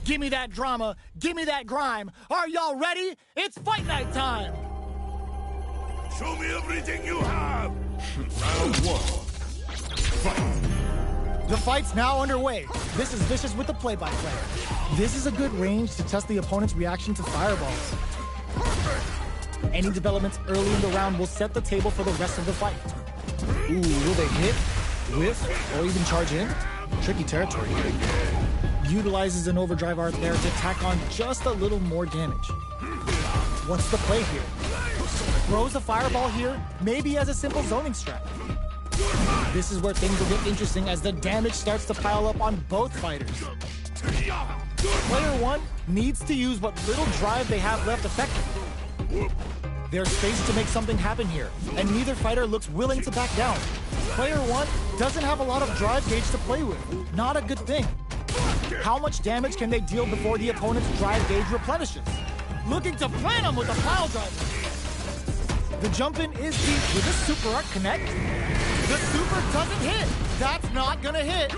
Give me that drama, give me that grime. Are y'all ready? It's fight night time! Show me everything you have! Round one. Fight! The fight's now underway. This is Vicious with the play-by-play. This is a good range to test the opponent's reaction to fireballs. Any developments early in the round will set the table for the rest of the fight. Ooh, will they hit, whiff, or even charge in? Tricky territory here. Utilizes an overdrive art there to tack on just a little more damage. What's the play here? Throws a fireball here, maybe as a simple zoning strat. This is where things will get interesting as the damage starts to pile up on both fighters. Player one needs to use what little drive they have left effectively. There's space to make something happen here, and neither fighter looks willing to back down. Player one doesn't have a lot of drive gauge to play with. Not a good thing. How much damage can they deal before the opponent's drive gauge replenishes? Looking to plan them with a pile driver. The jump-in is deep with a super art connect. The super doesn't hit. That's not gonna hit.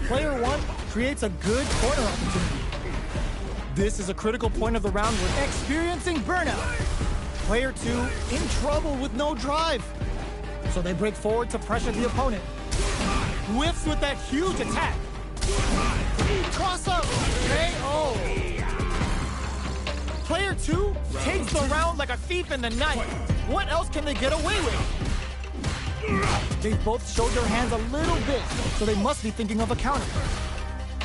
Player one creates a good corner opportunity. This is a critical point of the round we're experiencing burnout. Player two in trouble with no drive. So they break forward to pressure the opponent. Whiffs with that huge attack. Cross up, KO. Player two takes the round like a thief in the night. What else can they get away with? They both showed their hands a little bit, so they must be thinking of a counter.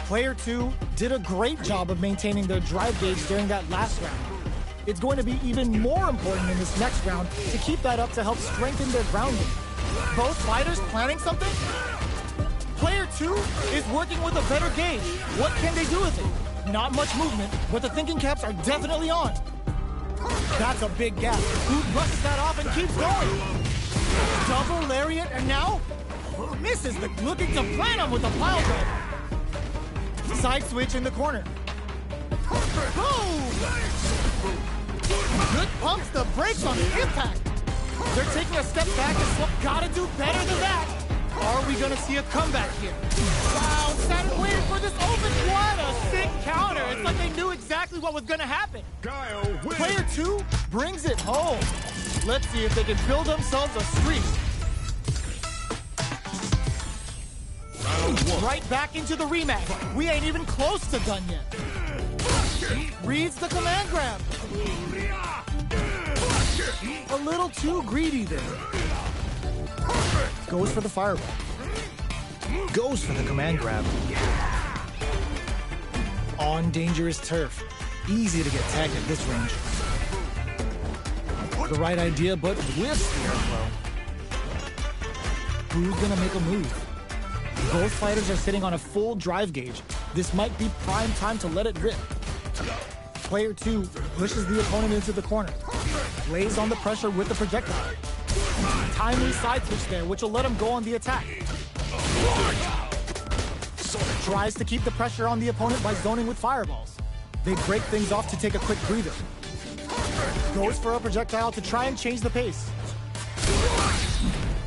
Player two did a great job of maintaining their drive gauge during that last round. It's going to be even more important in this next round to keep that up to help strengthen their grounding. Both fighters planning something? Player two is working with a better gauge. What can they do with it? Not much movement, but the thinking caps are definitely on. That's a big gap. Who brushes that off and keeps going? Double lariat, and now misses the looking to plan him with a pile driver. Side switch in the corner. Boom! Good pumps the brakes on the impact. They're taking a step back and gotta do better than that. Are we gonna see a comeback here? Wow, sat and waited for this open. What a sick counter. It's like they knew exactly what was gonna happen. Player two brings it home. Let's see if they can build themselves a streak. Right back into the rematch. We ain't even close to done yet. Reads the command grab. A little too greedy there. Goes for the fireball. Goes for the command grab. On dangerous turf. Easy to get tagged at this range. The right idea, but whiffs the airflow. Who's gonna make a move? Both fighters are sitting on a full drive gauge. This might be prime time to let it rip. Player two pushes the opponent into the corner. Lays on the pressure with the projectile. Timely side switch there, which will let him go on the attack. Tries to keep the pressure on the opponent by zoning with fireballs. They break things off to take a quick breather. Goes for a projectile to try and change the pace.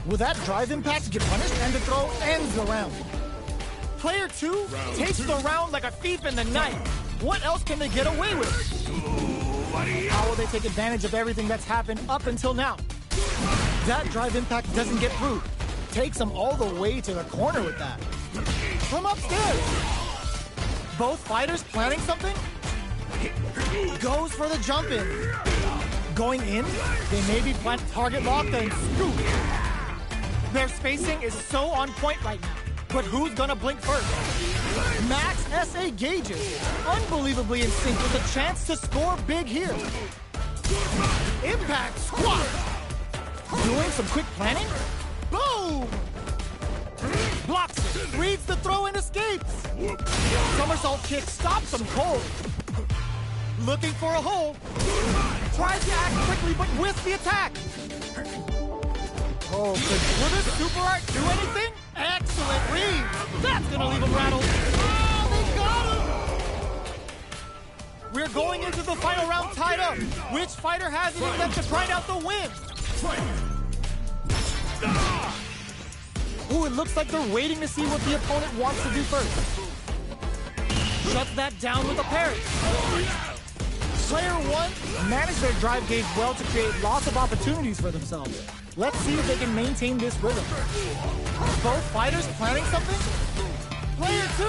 Will that drive impact get punished, and the throw ends the round? Player two takes the round like a thief in the night. What else can they get away with? How will they take advantage of everything that's happened up until now? That drive impact doesn't get through. Takes them all the way to the corner with that. From upstairs. Both fighters planning something? Goes for the jump in. Going in, they maybe plant target locked and scoop. Their spacing is so on point right now. But who's gonna blink first? Max SA gauges. Unbelievably in sync with a chance to score big here. Impact squat. Doing some quick planning? Boom! Blocks it. Reads the throw and escapes. Somersault kick stops him cold. Looking for a hole. Tries to act quickly but whiffs the attack. Oh, will this super art do anything? Excellent read. That's gonna leave him rattled. Oh, they got him. We're going into the final round tied up. Which fighter has it in them to grind out the win? Ooh, it looks like they're waiting to see what the opponent wants to do first. shuts that down with a parry. Player 1 managed their drive gauge well to create lots of opportunities for themselves. Let's see if they can maintain this rhythm. Both fighters planning something? Player 2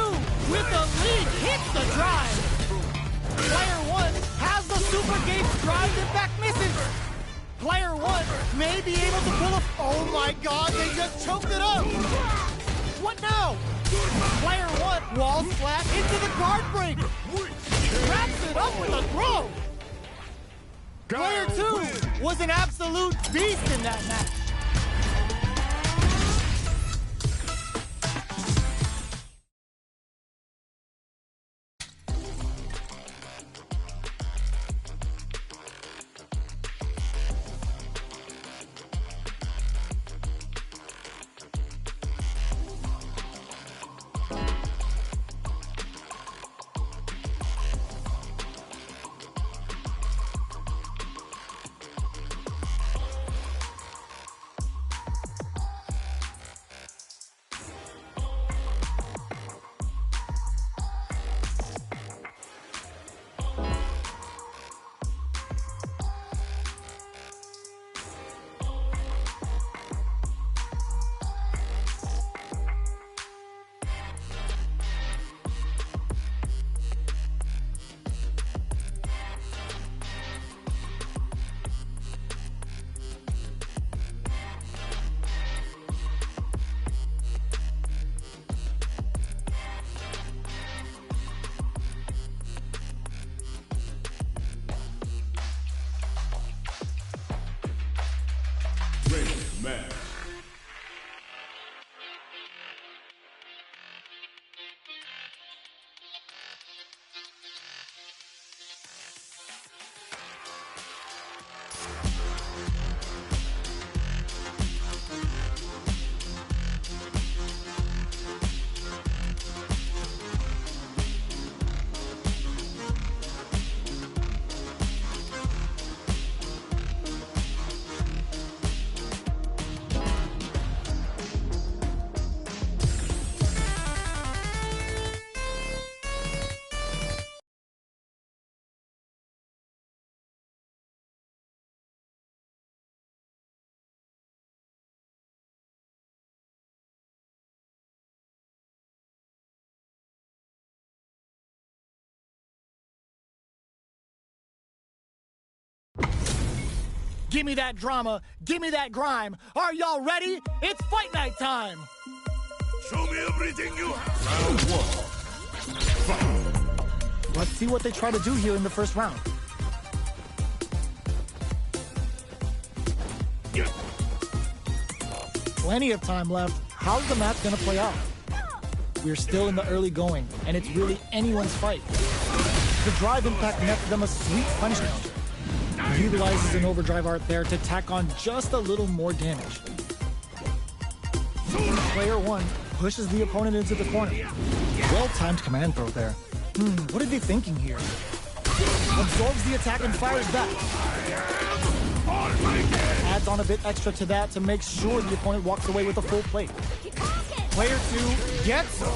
with the lead hits the drive. Player 1 has the super gauge drive, in fact misses. Player 1 may be able to pull a... Oh my god, they just choked it up! What now? Player 1 walls flat into the guard break. Wraps it up with a throw. Player 2 was an absolute beast in that match. Man. Give me that drama, give me that grime. Are y'all ready? It's fight night time. Show me everything you have. Round 1. Fight. Let's see what they try to do here in the first round. Plenty of time left. How's the match gonna play out? We're still in the early going, and it's really anyone's fight. The drive impact nets them a sweet punishment. Utilizes an overdrive art there to tack on just a little more damage. Player 1 pushes the opponent into the corner. Well-timed command throw there. What are they thinking here? Absorbs the attack and fires back. Adds on a bit extra to that to make sure the opponent walks away with a full plate. Player 2 gets him.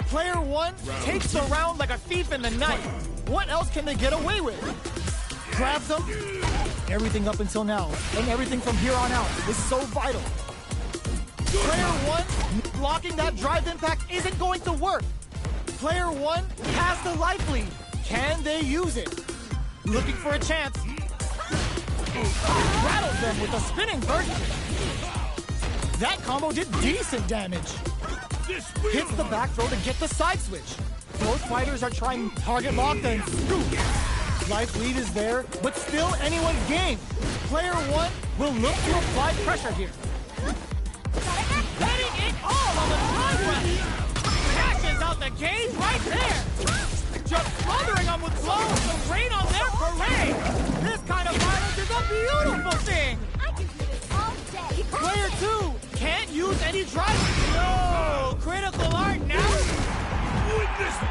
Player 1 takes the round like a thief in the night. What else can they get away with? Grabs him. Everything up until now, and everything from here on out, is so vital. Player 1 blocking that drive impact isn't going to work. Player 1 has the life lead. Can they use it? Looking for a chance. Rattles them with a spinning burst. That combo did decent damage. Hits the back throw to get the side switch. Both fighters are trying target lock and scoop. Life lead is there, but still anyone's game. Player 1 will look to apply pressure here. Letting it all on the drive rush. Cashes out the gauge right there. Just smothering them with blows to rain on their parade. This kind of violence is a beautiful thing. I can do this all day. Player 2 can't use any drive. No! Critical art now?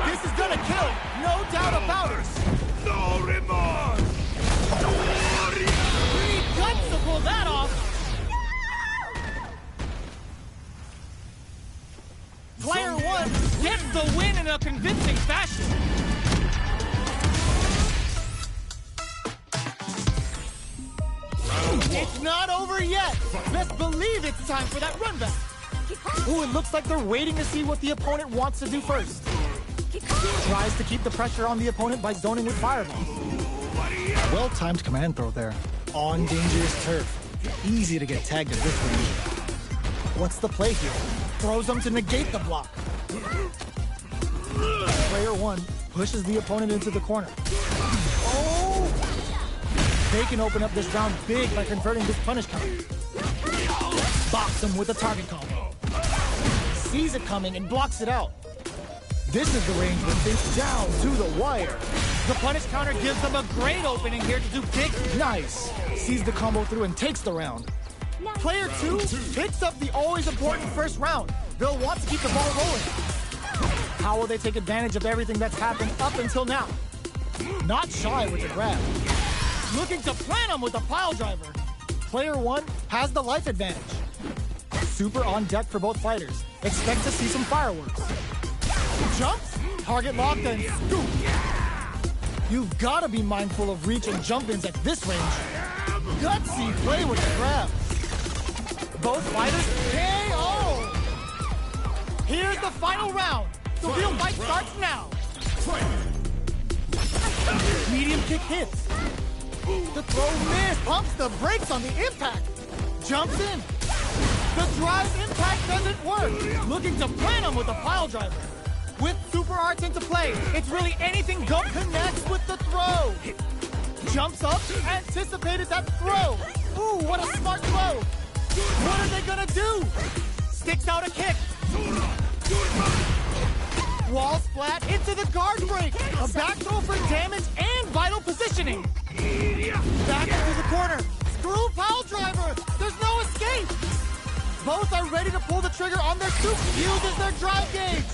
This is gonna kill, no doubt about it. No remorse! Pretty guts to pull that off. Player 1 gets the win in a convincing fashion. It's not over yet. Best believe it's time for that run back. Ooh, it looks like they're waiting to see what the opponent wants to do first. Tries to keep the pressure on the opponent by zoning with Fireball. Well-timed command throw there. On dangerous turf. Easy to get tagged at this range. What's the play here? Throws them to negate the block. Player one pushes the opponent into the corner. Oh! They can open up this round big by converting this punish counter. Box them with a target combo. Sees it coming and blocks it out. This is the range where things down to the wire. The punish counter gives them a great opening here to do big. Nice. Sees the combo through and takes the round. Player two picks up the always important first round. They'll want to keep the ball rolling. How will they take advantage of everything that's happened up until now? Not shy with the grab. Looking to plant him with a pile driver. Player one has the life advantage. Super on deck for both fighters. Expect to see some fireworks. Jumps, target locked, and scoop. You've got to be mindful of reach and jump-ins at this range. Gutsy play with the grab. Both fighters KO. Here's the final round. The real fight starts now. Medium kick hits. The throw missed. Pumps the brakes on the impact. Jumps in. The drive impact doesn't work. Looking to plant him with a pile driver. With super arts into play, it's really anything go connects with the throw. Jumps up, anticipated that throw. Ooh, what a smart throw. What are they gonna do? Sticks out a kick. Wall splat into the guard break. A back throw for damage and vital positioning. Back into the corner. Screw pile driver. There's no escape. Both are ready to pull the trigger on their soup. Uses their drive gauge.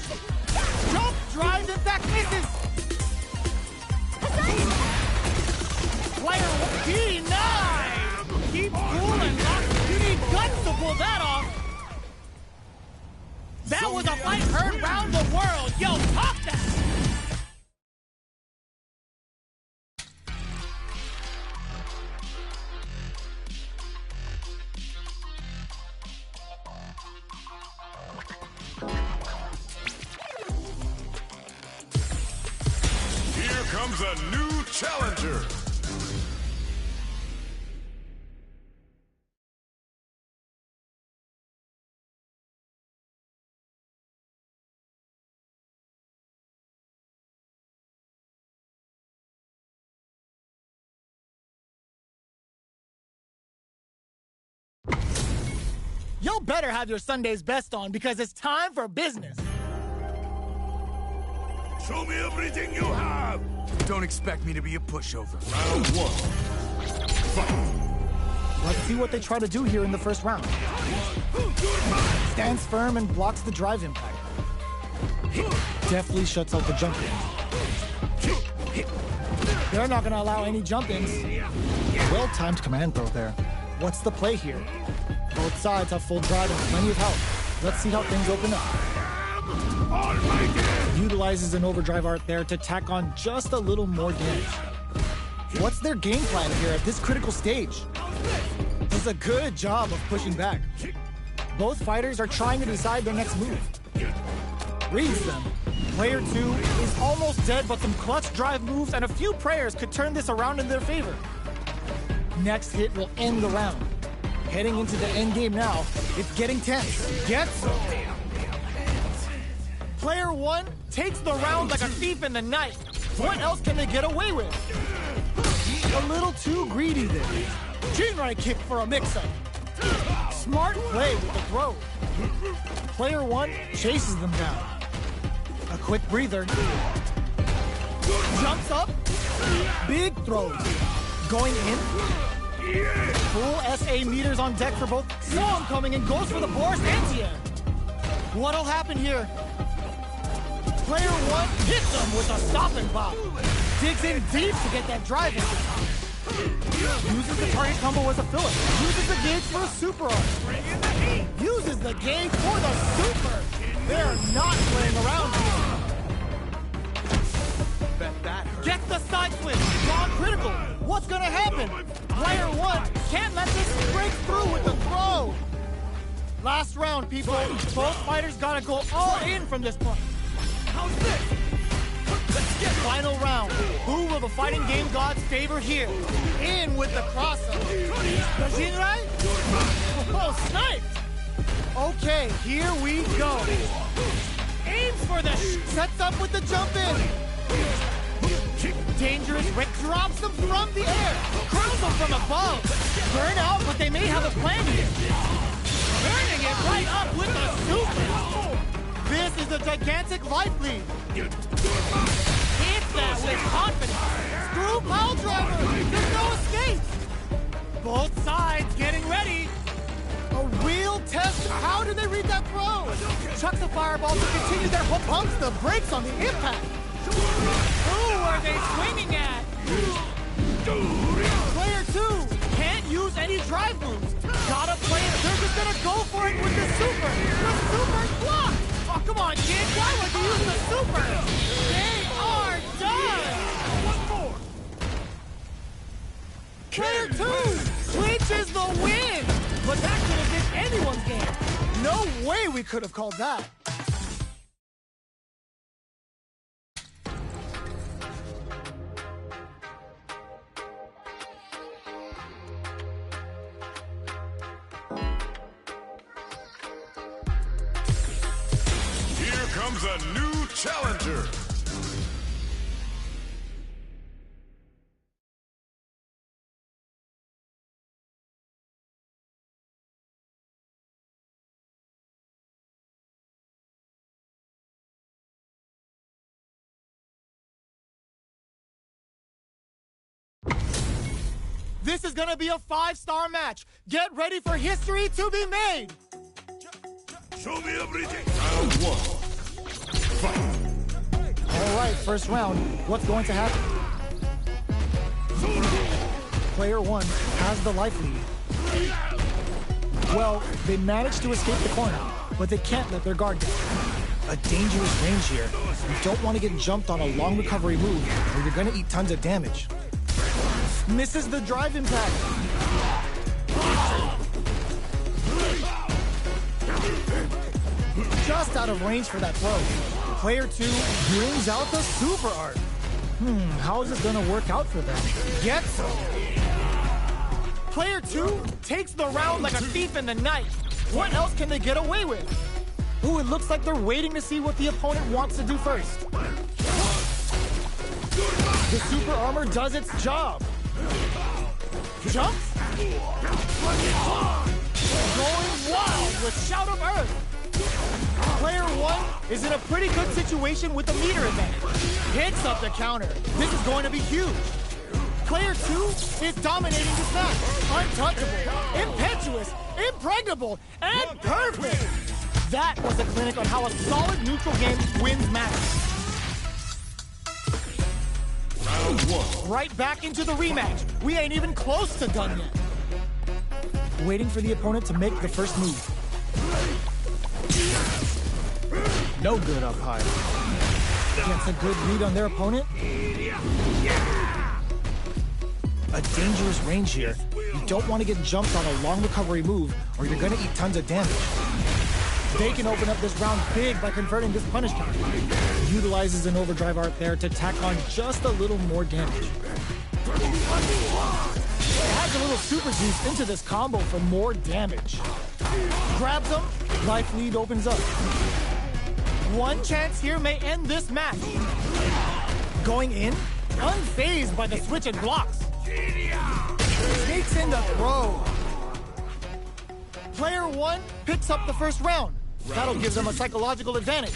Jump, drives, in fact, misses. Player P9. Keep cool and lock. You need guts to pull that off. That was a fight heard round the world. Yo, pop that. Comes a new challenger. Y'all better have your Sunday's best on because it's time for business. Show me everything you have. Don't expect me to be a pushover. Round one. Fight. Let's see what they try to do here in the first round. Stands firm and blocks the drive impact. Deftly shuts out the jump in. They're not going to allow any jump-ins. Well-timed command throw there. What's the play here? Both sides have full drive and plenty of health. Let's see how things open up. Utilizes an overdrive art there to tack on just a little more damage. What's their game plan here at this critical stage? Does a good job of pushing back. Both fighters are trying to decide their next move. Reads them. Player two is almost dead, but some clutch drive moves and a few prayers could turn this around in their favor. Next hit will end the round. Heading into the end game now, it's getting tense. Gets some. Player one takes the round like a thief in the night. What else can they get away with? A little too greedy there. Chin-right kick for a mix-up. Smart play with the throw. Player one chases them down. A quick breather. Jumps up. Big throws. Going in. Full SA meters on deck for both. Saw him coming and goes for the Boris anti-air. What'll happen here? Player one hits him with a stop and pop. Digs in deep to get that drive in. Uses the target combo as a filler. Uses the gauge for a super arc. Uses the gauge for the super. They're not playing around here. breaks through with the throw. Last round, people. Both fighters gotta go all in from this point. How's this? Let's get Final round. Who will the fighting game gods favor here? In with the crossover. Jinrai? Oh, sniped! Okay, here we go. Aims for the sets up with the jump in. Dangerous Rick drops them from the air. Curls them from above. Burn out, but they may have a plan here. Turning it right up with the super. This is a gigantic life lead. Hit that with confidence. Screw pile driver. There's no escape. Both sides getting ready. A real test. How did they read that throw? Chucks a fireball to continue their pumps the brakes on the impact. Who are they swinging at? Player 2 can't use any drive moves. Gotta play it. They're just gonna go for it with the super. The super's blocked. Oh, come on, kid. Why would you use the super? They are done. One more. Player 2 clinches the win. But that could have been anyone's game. No way we could have called that. Here comes a new challenger. This is gonna be a 5-star match. Get ready for history to be made. Show me everything. Round 1. Fight. All right, first round. What's going to happen? Player 1 has the life lead. Well, they managed to escape the corner, but they can't let their guard down. A dangerous range here. You don't want to get jumped on a long recovery move, or you're gonna eat tons of damage. Misses the drive impact. Just out of range for that throw. Player 2 brings out the super art. How is this gonna work out for them? Get some. Player 2 takes the round like a thief in the night. What else can they get away with? Ooh, it looks like they're waiting to see what the opponent wants to do first. The super armor does its job. Jumps. Going wild with Shout of Earth. Player 1 is in a pretty good situation with the meter advantage. Hits up the counter. This is going to be huge. Player 2 is dominating this match. Untouchable, impetuous, impregnable, and perfect. That was a clinic on how a solid neutral game wins matches. Round 1. Right back into the rematch. We ain't even close to done yet. Waiting for the opponent to make the first move. No good up high. Gets a good read on their opponent. A dangerous range here. You don't want to get jumped on a long recovery move, or you're gonna eat tons of damage. They can open up this round big by converting this punish counter. Utilizes an overdrive art there to tack on just a little more damage. Adds a little super juice into this combo for more damage. Grabs him, life lead opens up. One chance here may end this match. Going in, unfazed by the switch and blocks. Takes in the throw. Player 1 picks up the first round. That'll give them a psychological advantage.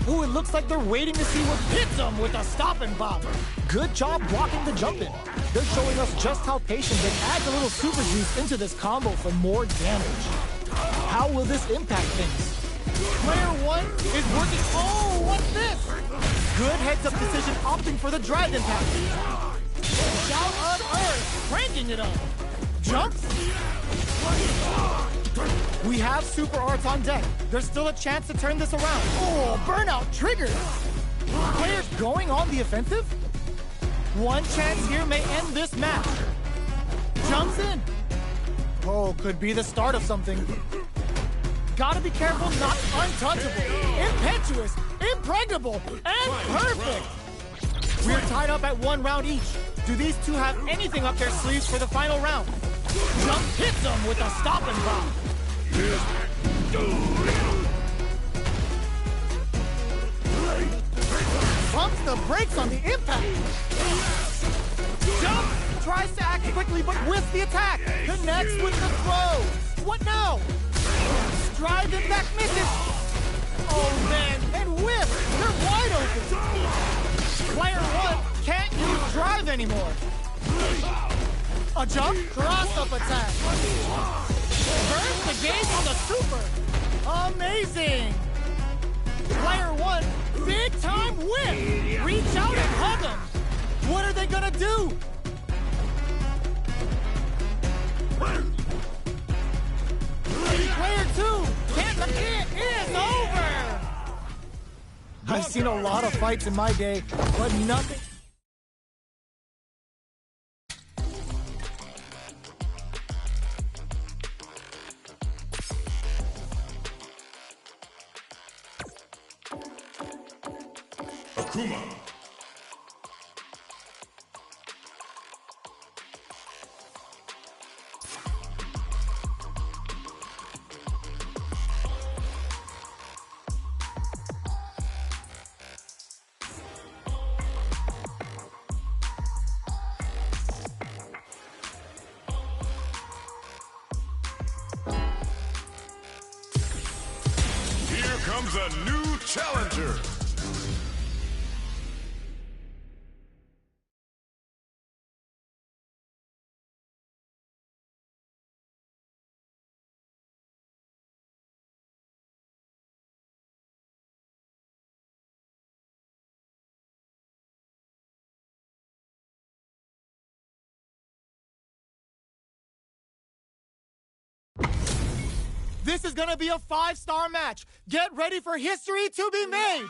Ooh, it looks like they're waiting to see what hits them with a stop and bop. Good job blocking the jump in. They're showing us just how patient they add a little super juice into this combo for more damage. How will this impact things? Player 1 is working. Oh, what's this? Good heads-up decision opting for the drive impact. Shout on Earth, cranking it up. Jumps. We have super arts on deck. There's still a chance to turn this around. Oh, burnout triggered. Players going on the offensive? One chance here may end this match. Jumps in. Oh, could be the start of something. Gotta be careful, not untouchable, impetuous, impregnable, and perfect. We're tied up at 1 round each. Do these two have anything up their sleeves for the final round? Jump hits them with a stop and drop. Pumps the brakes on the impact. Jump tries to act quickly but whiffs the attack. Connects with the throw. What now? Drive impact misses. Oh man, and whiff. They're wide open. Player 1 can't use drive anymore. A jump, cross-up attack. Burns the gauge on the super. Amazing. Player 1, big time whip. Reach out and hug him. What are they gonna do? Player 2, it is over. I've seen a lot of fights in my day, but nothing. Akuma. Here comes a new challenger. This is gonna be a 5-star match. Get ready for history to be made.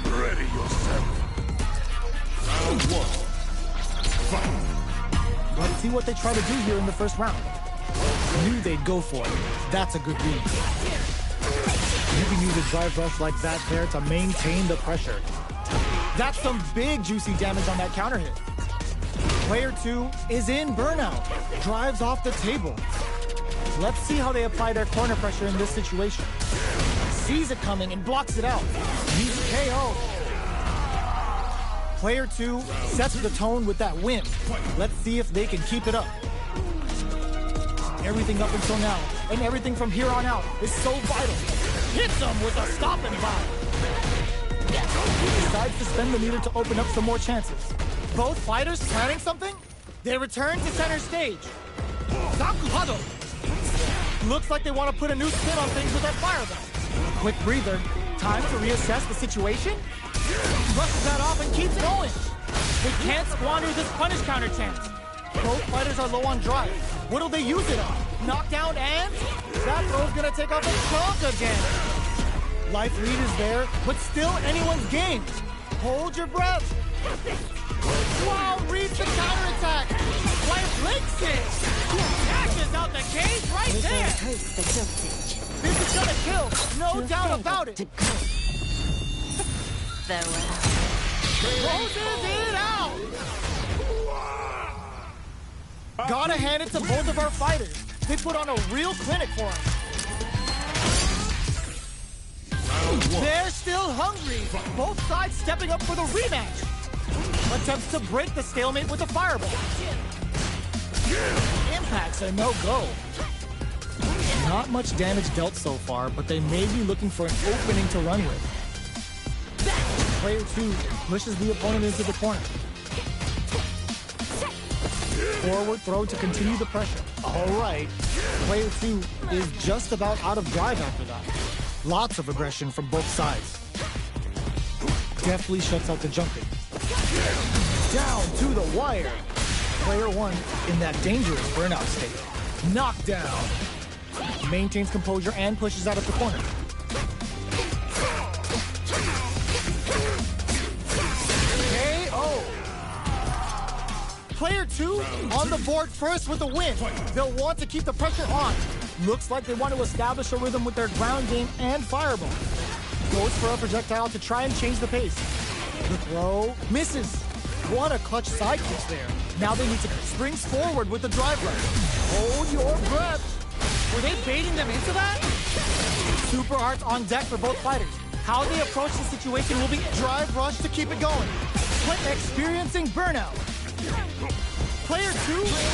Ready yourself. Round 1. Fight. Let's see what they try to do here in the first round. Knew they'd go for it. That's a good read. You can use a drive rush like that there to maintain the pressure. That's some big juicy damage on that counter hit. Player 2 is in burnout. Drives off the table. Let's see how they apply their corner pressure in this situation. Sees it coming and blocks it out. He's KO. Player 2 sets the tone with that win. Let's see if they can keep it up. Everything up until now, and everything from here on out, is so vital. Hits them with a stop and buy. Decides to spend the meter to open up some more chances. Both fighters planning something? They return to center stage. Zakuhado. Looks like they want to put a new spin on things with that fireball. Quick breather. Time to reassess the situation. Brushes that off and keeps going. They can't squander this punish counter chance. Both fighters are low on drive. What'll they use it on? Knockdown and... that throw's gonna take off a chunk again. Life lead is there, but still anyone's game. Hold your breath. Wow, reads the counterattack. Life links it. Dashes out the cage right there. This is gonna kill, no doubt about it. Closes it out. Gotta hand it to both of our fighters. They put on a real clinic for us. They're still hungry. Both sides stepping up for the rematch. Attempts to break the stalemate with a fireball. Impacts are no-go. Not much damage dealt so far, but they may be looking for an opening to run with. Player 2 pushes the opponent into the corner. Forward throw to continue the pressure. All right. Player 2 is just about out of drive after that. Lots of aggression from both sides. Deftly shuts out the jumping. Down to the wire. Player 1 in that dangerous burnout state. Knockdown. Maintains composure and pushes out of the corner. KO. Player 2 on the board first with the win. They'll want to keep the pressure on. Looks like they want to establish a rhythm with their ground game and fireball. Goes for a projectile to try and change the pace. The throw misses. What a clutch side kick there. Now they need to springs forward with the drive rush. Hold your breath. Were they baiting them into that? Super hearts on deck for both fighters. How they approach the situation will be drive rush to keep it going. But experiencing burnout. Player 2,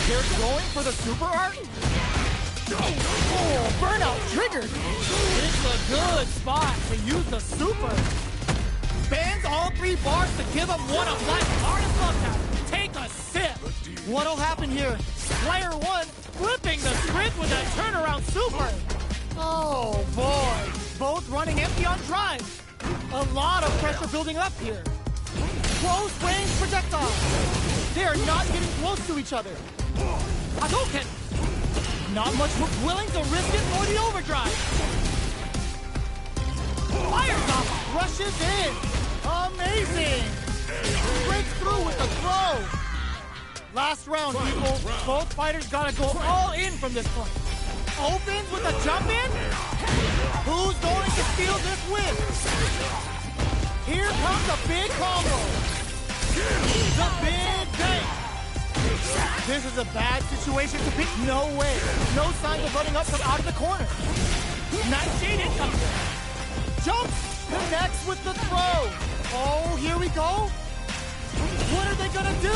they're going for the super art. Oh, burnout triggered. It's a good spot to use the super. Bans all 3 bars to give them one of life's hardest love taps. Take a sip. What'll happen here? Player 1 flipping the script with a turnaround super. Oh boy, both running empty on drive. A lot of pressure building up here. Close range projectile. They are not getting close to each other. Hadouken. Not much willing to risk it for the overdrive. Fires off. Rushes in. Amazing. Breaks through with the throw. Last round, people. Both fighters gotta go all in from this point. Opens with a jump in. Who's going to steal this win? Here comes a big combo. The big bang. This is a bad situation to pick. No way. No signs of running up from out of the corner. Nightshade income. Jump connects with the throw. Oh, here we go. What are they gonna do?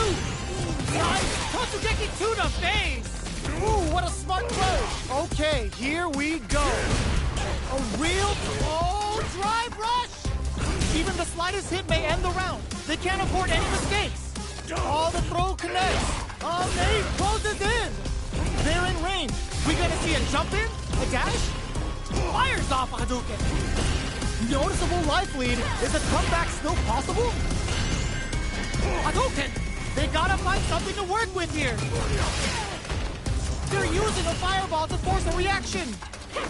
Nice. Totsugeki to the face. Ooh, what a smart throw. Okay, here we go. A real drive rush. Even the slightest hit may end the round. They can't afford any mistakes. Oh, the throw connects. Nate closes in. They're in range. We gonna see a jump in? A dash? Fires off a Hadouken. Noticeable life lead. Is a comeback still possible? Hadouken. They gotta find something to work with here. They're using a fireball to force a reaction.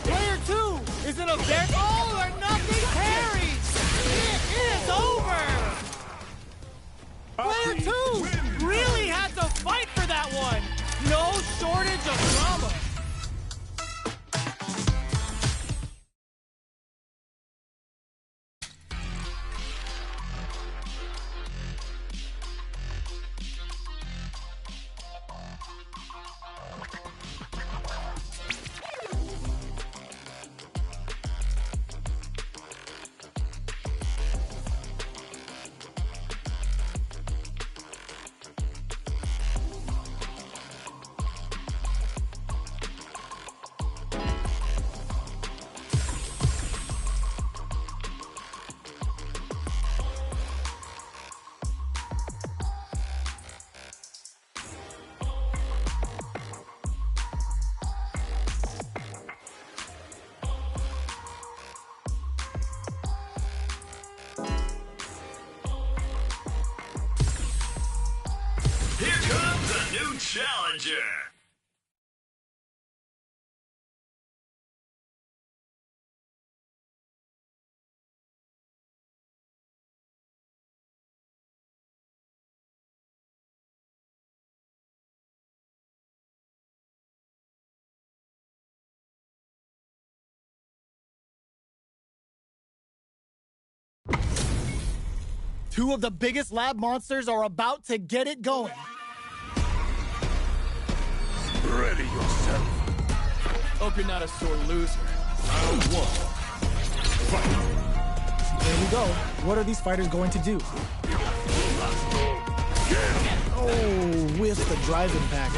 Player 2 is in a very all or nothing parry. It is over. Player 2 Really had to fight for that one. no shortage of drama. Here comes a new challenger. Two of the biggest lab monsters are about to get it going. Ready yourself. Hope you're not a sore loser. Round 1. Fight. There we go. What are these fighters going to do? Oh, with the drive impact.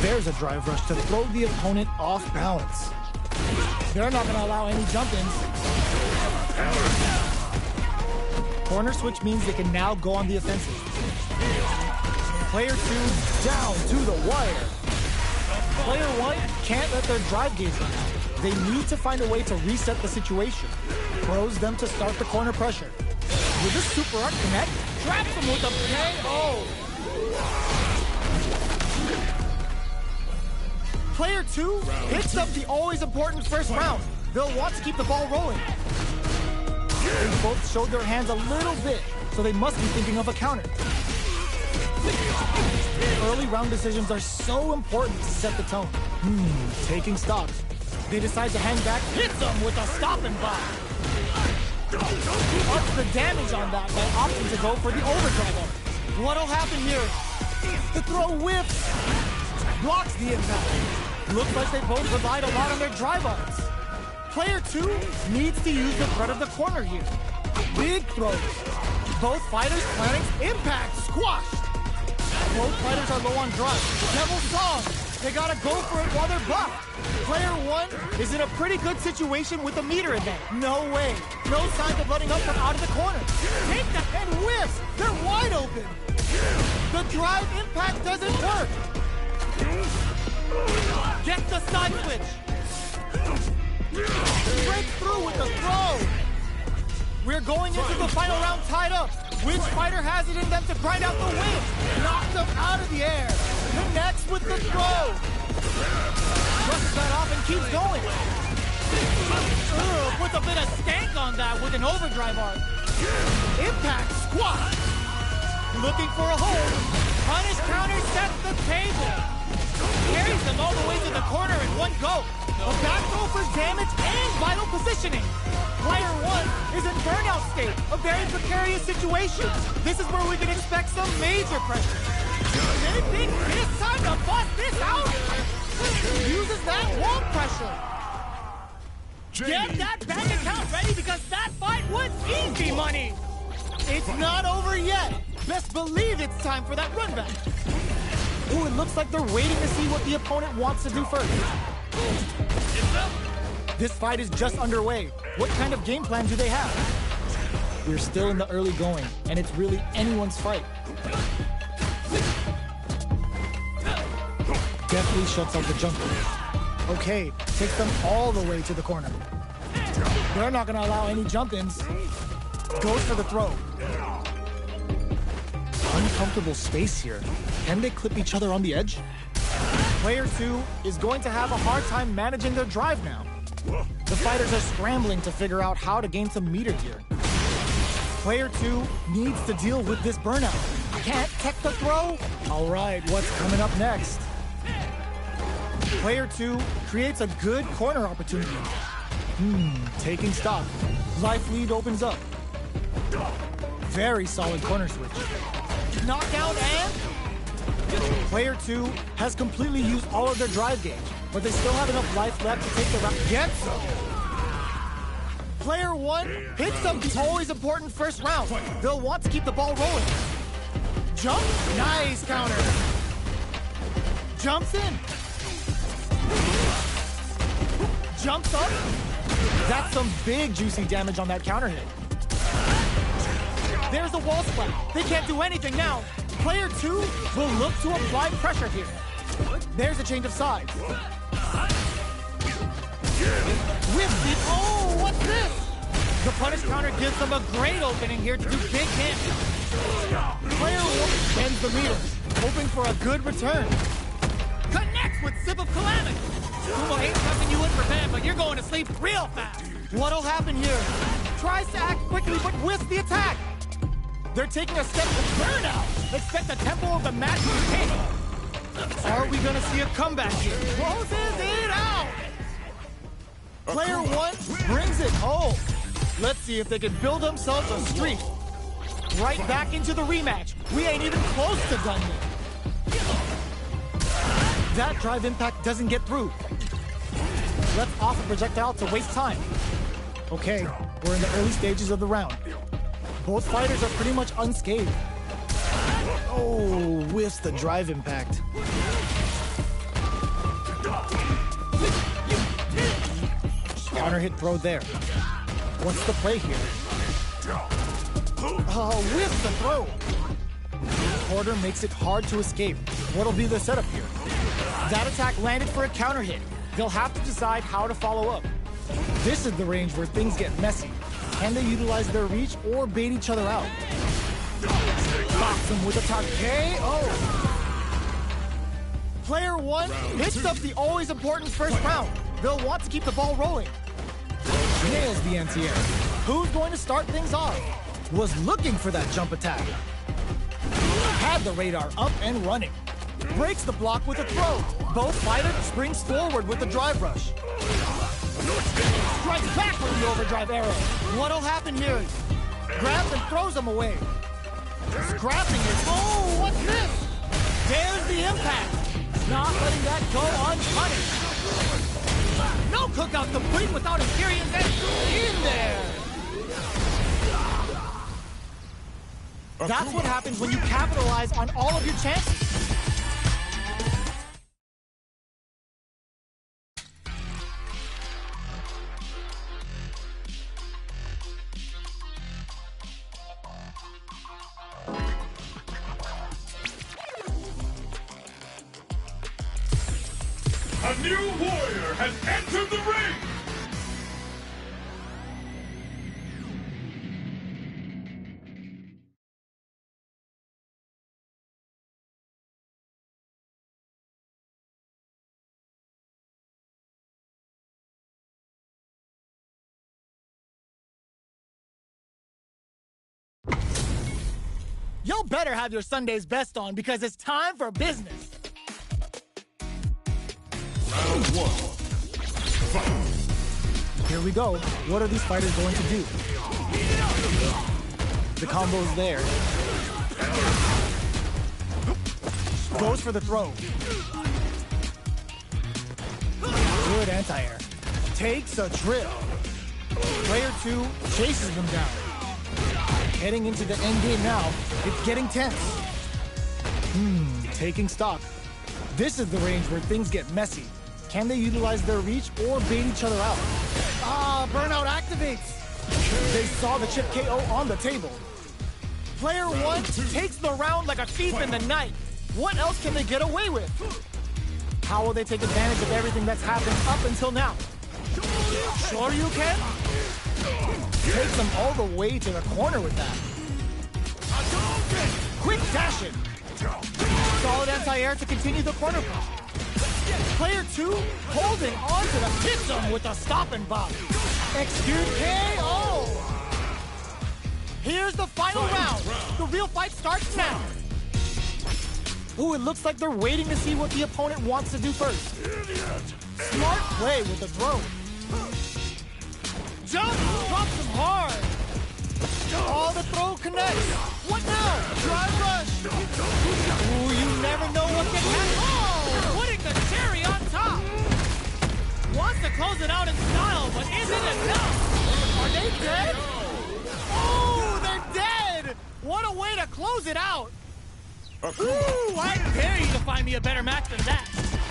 There's a drive rush to throw the opponent off balance. They're not going to allow any jump-ins. Corner switch means they can now go on the offensive. Player 2 down to the wire. Player 1 can't let their drive gauge run out. They need to find a way to reset the situation. Throws them to start the corner pressure. Will this super art connect? Traps him with a KO. Player 2 picks up the always important first round. They'll want to keep the ball rolling. They both showed their hands a little bit, so they must be thinking of a counter. Early round decisions are so important to set the tone. Taking stops. They decide to hang back, hits them with a stopping block. Ups the damage on that by opting to go for the overdrive up. What'll happen here? The throw whips. Blocks the impact. Looks like they both relied a lot on their drive ups. Player 2 needs to use the threat of the corner here. Big throws. Both fighters planning impact squashed. Both fighters are low on drive. Devil Song. They gotta go for it while they're buffed. Player 1 is in a pretty good situation with a meter event. No way. No signs of letting up from out of the corner. Take that and whiffs. They're wide open. The drive impact doesn't work. Get the side switch. Break through with the throw. We're going into the final round tied up. Which fighter has it in them to grind out the win? Knocks them out of the air. Connects with the throw. Brushes that off and keeps going. Puts a bit of stank on that with an overdrive arc. Impact squat. Looking for a hold. Punish counter sets the table. Carries them all the way to the corner in one go. A back throw for damage and vital positioning. Player 1 is in burnout state, a very precarious situation. This is where we can expect some major pressure. They think it's time to bust this out. Uses that wall pressure. Get that bank account ready because that fight was easy money. It's not over yet. Best believe it's time for that run back. Ooh, it looks like they're waiting to see what the opponent wants to do first. This fight is just underway. What kind of game plan do they have? We're still in the early going, and it's really anyone's fight. Definitely shuts out the jumper. Okay, takes them all the way to the corner. They're not gonna allow any jump-ins. Goes for the throw. Uncomfortable space here. Can they clip each other on the edge? Player 2 is going to have a hard time managing their drive now. The fighters are scrambling to figure out how to gain some meter here. Player 2 needs to deal with this burnout. Can't tech the throw? All right, what's coming up next? Player 2 creates a good corner opportunity. Taking stock. Life lead opens up. Very solid corner switch. Knockout and... Player 2 has completely used all of their drive gauge, but they still have enough life left to take the round. Gets them. Player 1 hits up the always important first round. They'll want to keep the ball rolling. Jump. Nice counter. Jumps in. Jumps up. That's some big juicy damage on that counter hit. There's the wall splat. They can't do anything now. Player 2 will look to apply pressure here. There's a change of sides. With the... Oh, what's this? The punish counter gives them a great opening here to do big damage. Player 1 bends the meters, hoping for a good return. Connects with Sip of Calamity. Sumo ain't tucking you in for bed, but you're going to sleep real fast. What'll happen here? Tries to act quickly, but whiffs the attack. They're taking a step to burnout. Expect the tempo of the match to take. Are we gonna see a comeback here? Closes it out. Player 1 brings it home. Let's see if they can build themselves a streak. Right back into the rematch. We ain't even close to done yet. That drive impact doesn't get through. Let's off a projectile to waste time. Okay, we're in the early stages of the round. Both fighters are pretty much unscathed. Oh, whiffs the drive impact. Counter hit throw there. What's the play here? Oh, whiffs the throw. Quarter makes it hard to escape. What'll be the setup here? That attack landed for a counter hit. They'll have to decide how to follow up. This is the range where things get messy. Can they utilize their reach or bait each other out? Box them with a KO. Player 1 hits up the always important first round. They'll want to keep the ball rolling. Nails the anti-air. Who's going to start things off? Was looking for that jump attack. had the radar up and running. Breaks the block with a throw. Both fighters springs forward with the drive rush. Strikes back with the overdrive arrow. What'll happen here? Grabs and throws him away. Scrapping it. Oh, what's this? There's the impact. Not letting that go unpunished. No cookout complete without Imperium's in there. That's what happens when you capitalize on all of your chances. A new warrior has entered the ring! Y'all better have your Sunday's best on because it's time for business. Round one. Fight. Here we go. What are these fighters going to do? The combo's there. Goes for the throw. Good anti-air. Takes a trip. Player 2 chases them down. Heading into the end game now. It's getting tense. Taking stock. This is the range where things get messy. Can they utilize their reach or bait each other out? Burnout activates. They saw the chip KO on the table. Player 1 takes the round like a thief in the night. What else can they get away with? How will they take advantage of everything that's happened up until now? Sure you can? Takes them all the way to the corner with that. Quick dash it. Solid anti-air to continue the corner push. Player 2 holding on to the hits him with a stop and bop. Execute KO. Here's the final round. The real fight starts now. Ooh, it looks like they're waiting to see what the opponent wants to do first. Smart play with the throw. Jump! Drops him hard! Oh, the throw connects! What now? Drive rush! Ooh, you never know what can happen! Oh! Putting the cherry on top! Wants to close it out in style, but is it enough? Are they dead? Oh, they're dead! What a way to close it out! Ooh, I dare you to find me a better match than that!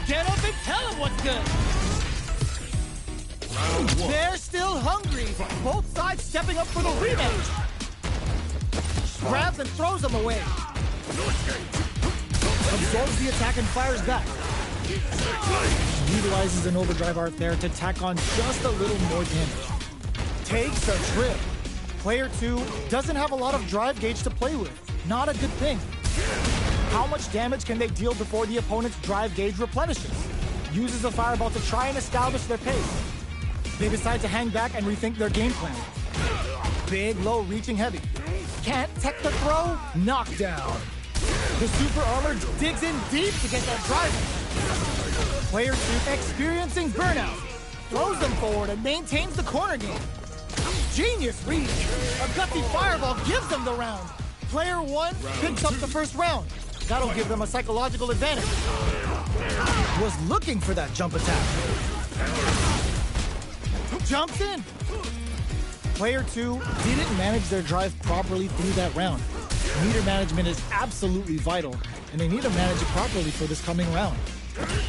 Get up and tell him what's good! They're still hungry. Both sides stepping up for the rematch. Grabs and throws them away. Absorbs the attack and fires back. Utilizes an overdrive art there to tack on just a little more damage. Takes a trip. Player 2 doesn't have a lot of drive gauge to play with. Not a good thing. How much damage can they deal before the opponent's drive gauge replenishes? Uses a fireball to try and establish their pace. They decide to hang back and rethink their game plan. Big, low, reaching heavy. Can't tech the throw? Knockdown. The super armor digs in deep to get that driving. Player 2 experiencing burnout. Throws them forward and maintains the corner game. Genius reach. A gutsy fireball gives them the round. Player 1 picks up the first round. That'll give them a psychological advantage. Was looking for that jump attack. Jumps in. Player 2 didn't manage their drive properly through that round. Meter management is absolutely vital, and they need to manage it properly for this coming round.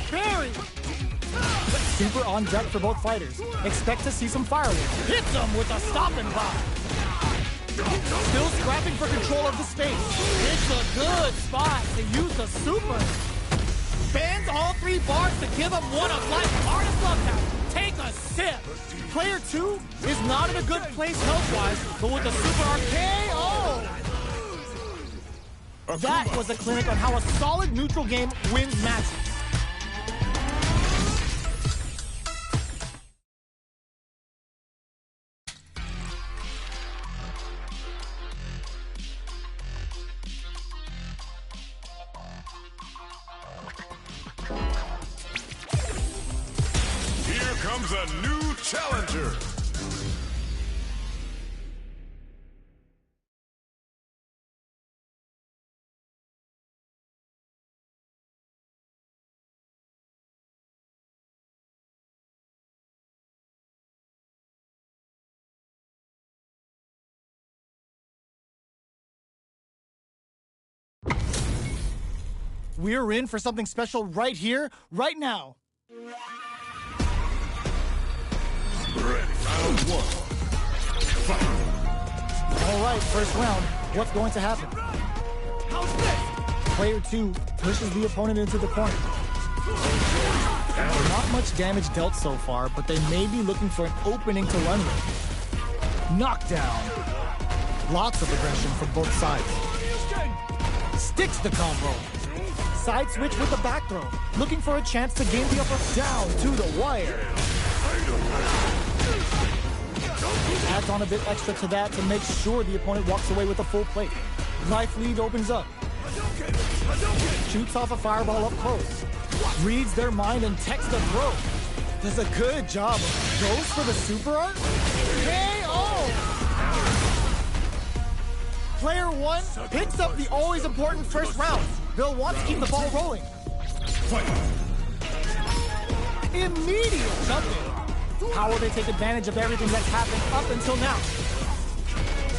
Parry! Super on deck for both fighters. Expect to see some fireworks. Hits them with a stop and pop. Still scrapping for control of the space. It's a good spot to use the super. Bans all 3 bars to give him one of life's hardest love taps. Take a sip. Player 2 is not in a good place health-wise, but with a super RKO! That was a clinic on how a solid neutral game wins matches. comes a new challenger. We're in for something special right here, right now. Ready. Round one. Fight. All right, first round. What's going to happen? How's this? Player 2 pushes the opponent into the corner. Not much damage dealt so far, but they may be looking for an opening to run with. Knockdown. Lots of aggression from both sides. Sticks the combo. Side switch with the back throw. Looking for a chance to gain the upper down to the wire. Adds on a bit extra to that to make sure the opponent walks away with a full plate. Life lead opens up. Shoots off a fireball up close. Reads their mind and techs the throw. Does a good job. Goes for the super art. KO! Player 1 picks up the always important first round. They'll want to keep the ball rolling. Fight. Immediate jump-in. How will they take advantage of everything that's happened up until now?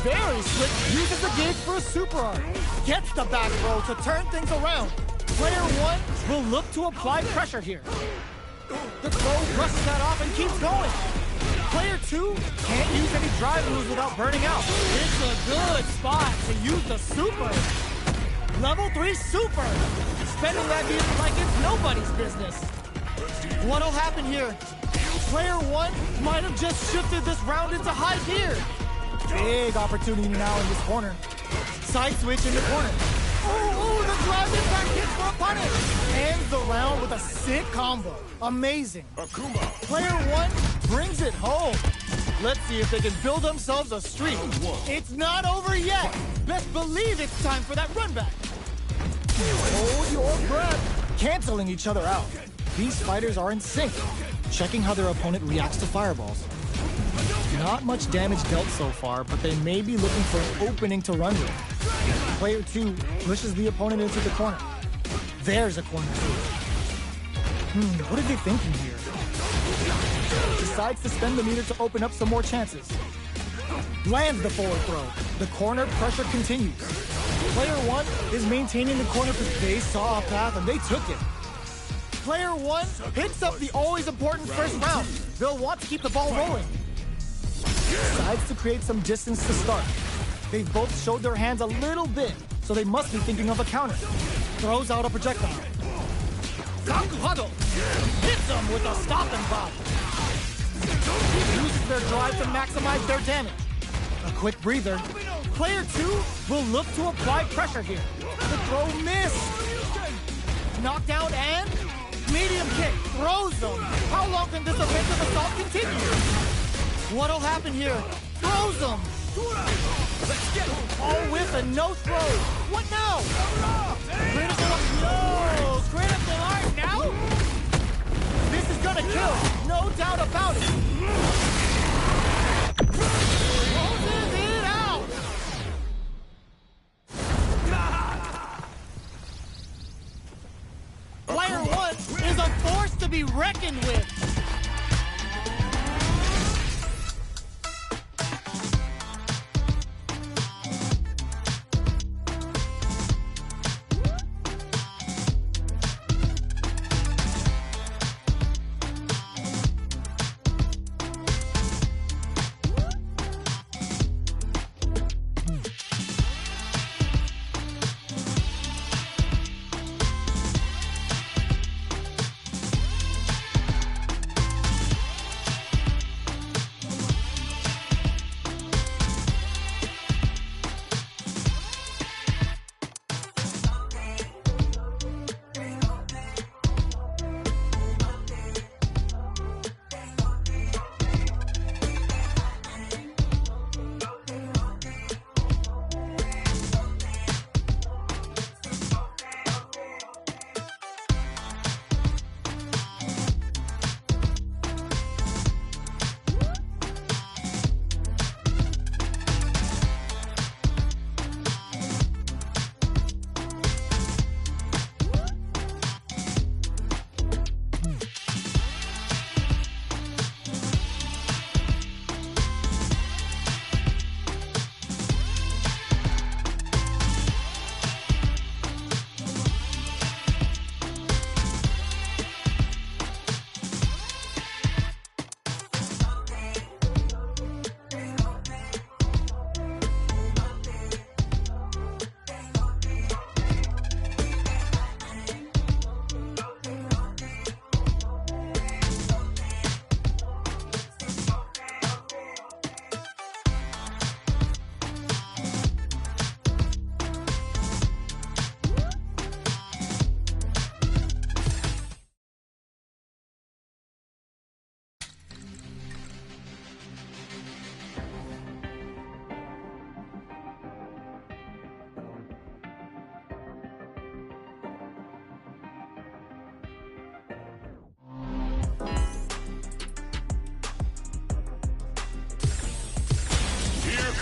Very slick, uses the gauge for a super art. Gets the back throw to turn things around. Player 1 will look to apply pressure here. The throw brushes that off and keeps going. Player 2 can't use any drive moves without burning out. It's a good spot to use the super. Level 3 super. Spending that meter like it's nobody's business. What'll happen here? Player 1 might have just shifted this round into high gear. Big opportunity now in this corner. Side switch in the corner. Oh, the drive impact hits for a punish. Ends the round with a sick combo. Amazing. Akuma. Player 1 brings it home. Let's see if they can build themselves a streak. It's not over yet. Best believe it's time for that run back. Hold your breath. Canceling each other out. These fighters are in sync. Checking how their opponent reacts to fireballs. Not much damage dealt so far, but they may be looking for an opening to run with. Player 2 pushes the opponent into the corner. There's a corner switch. What are they thinking here? Decides to spend the meter to open up some more chances. Lands the forward throw. The corner pressure continues. Player 1 is maintaining the corner because they saw a path and they took it. Player 1 picks up the always important first round. They'll want to keep the ball rolling. Decides to create some distance to start. They've both showed their hands a little bit, so they must be thinking of a counter. Throws out a projectile. Sakuhado hits them with a stop and pop. Uses their drive to maximize their damage. A quick breather. Player 2 will look to apply pressure here. The throw missed. Knockdown and medium kick. Throws them. How long can this offensive assault continue? What'll happen here? Throws them. All with a no throw. What now? Critical art. No! Critical art now? This is gonna kill. No doubt about it. Closes it out. Player 1 is a force to be reckoned with.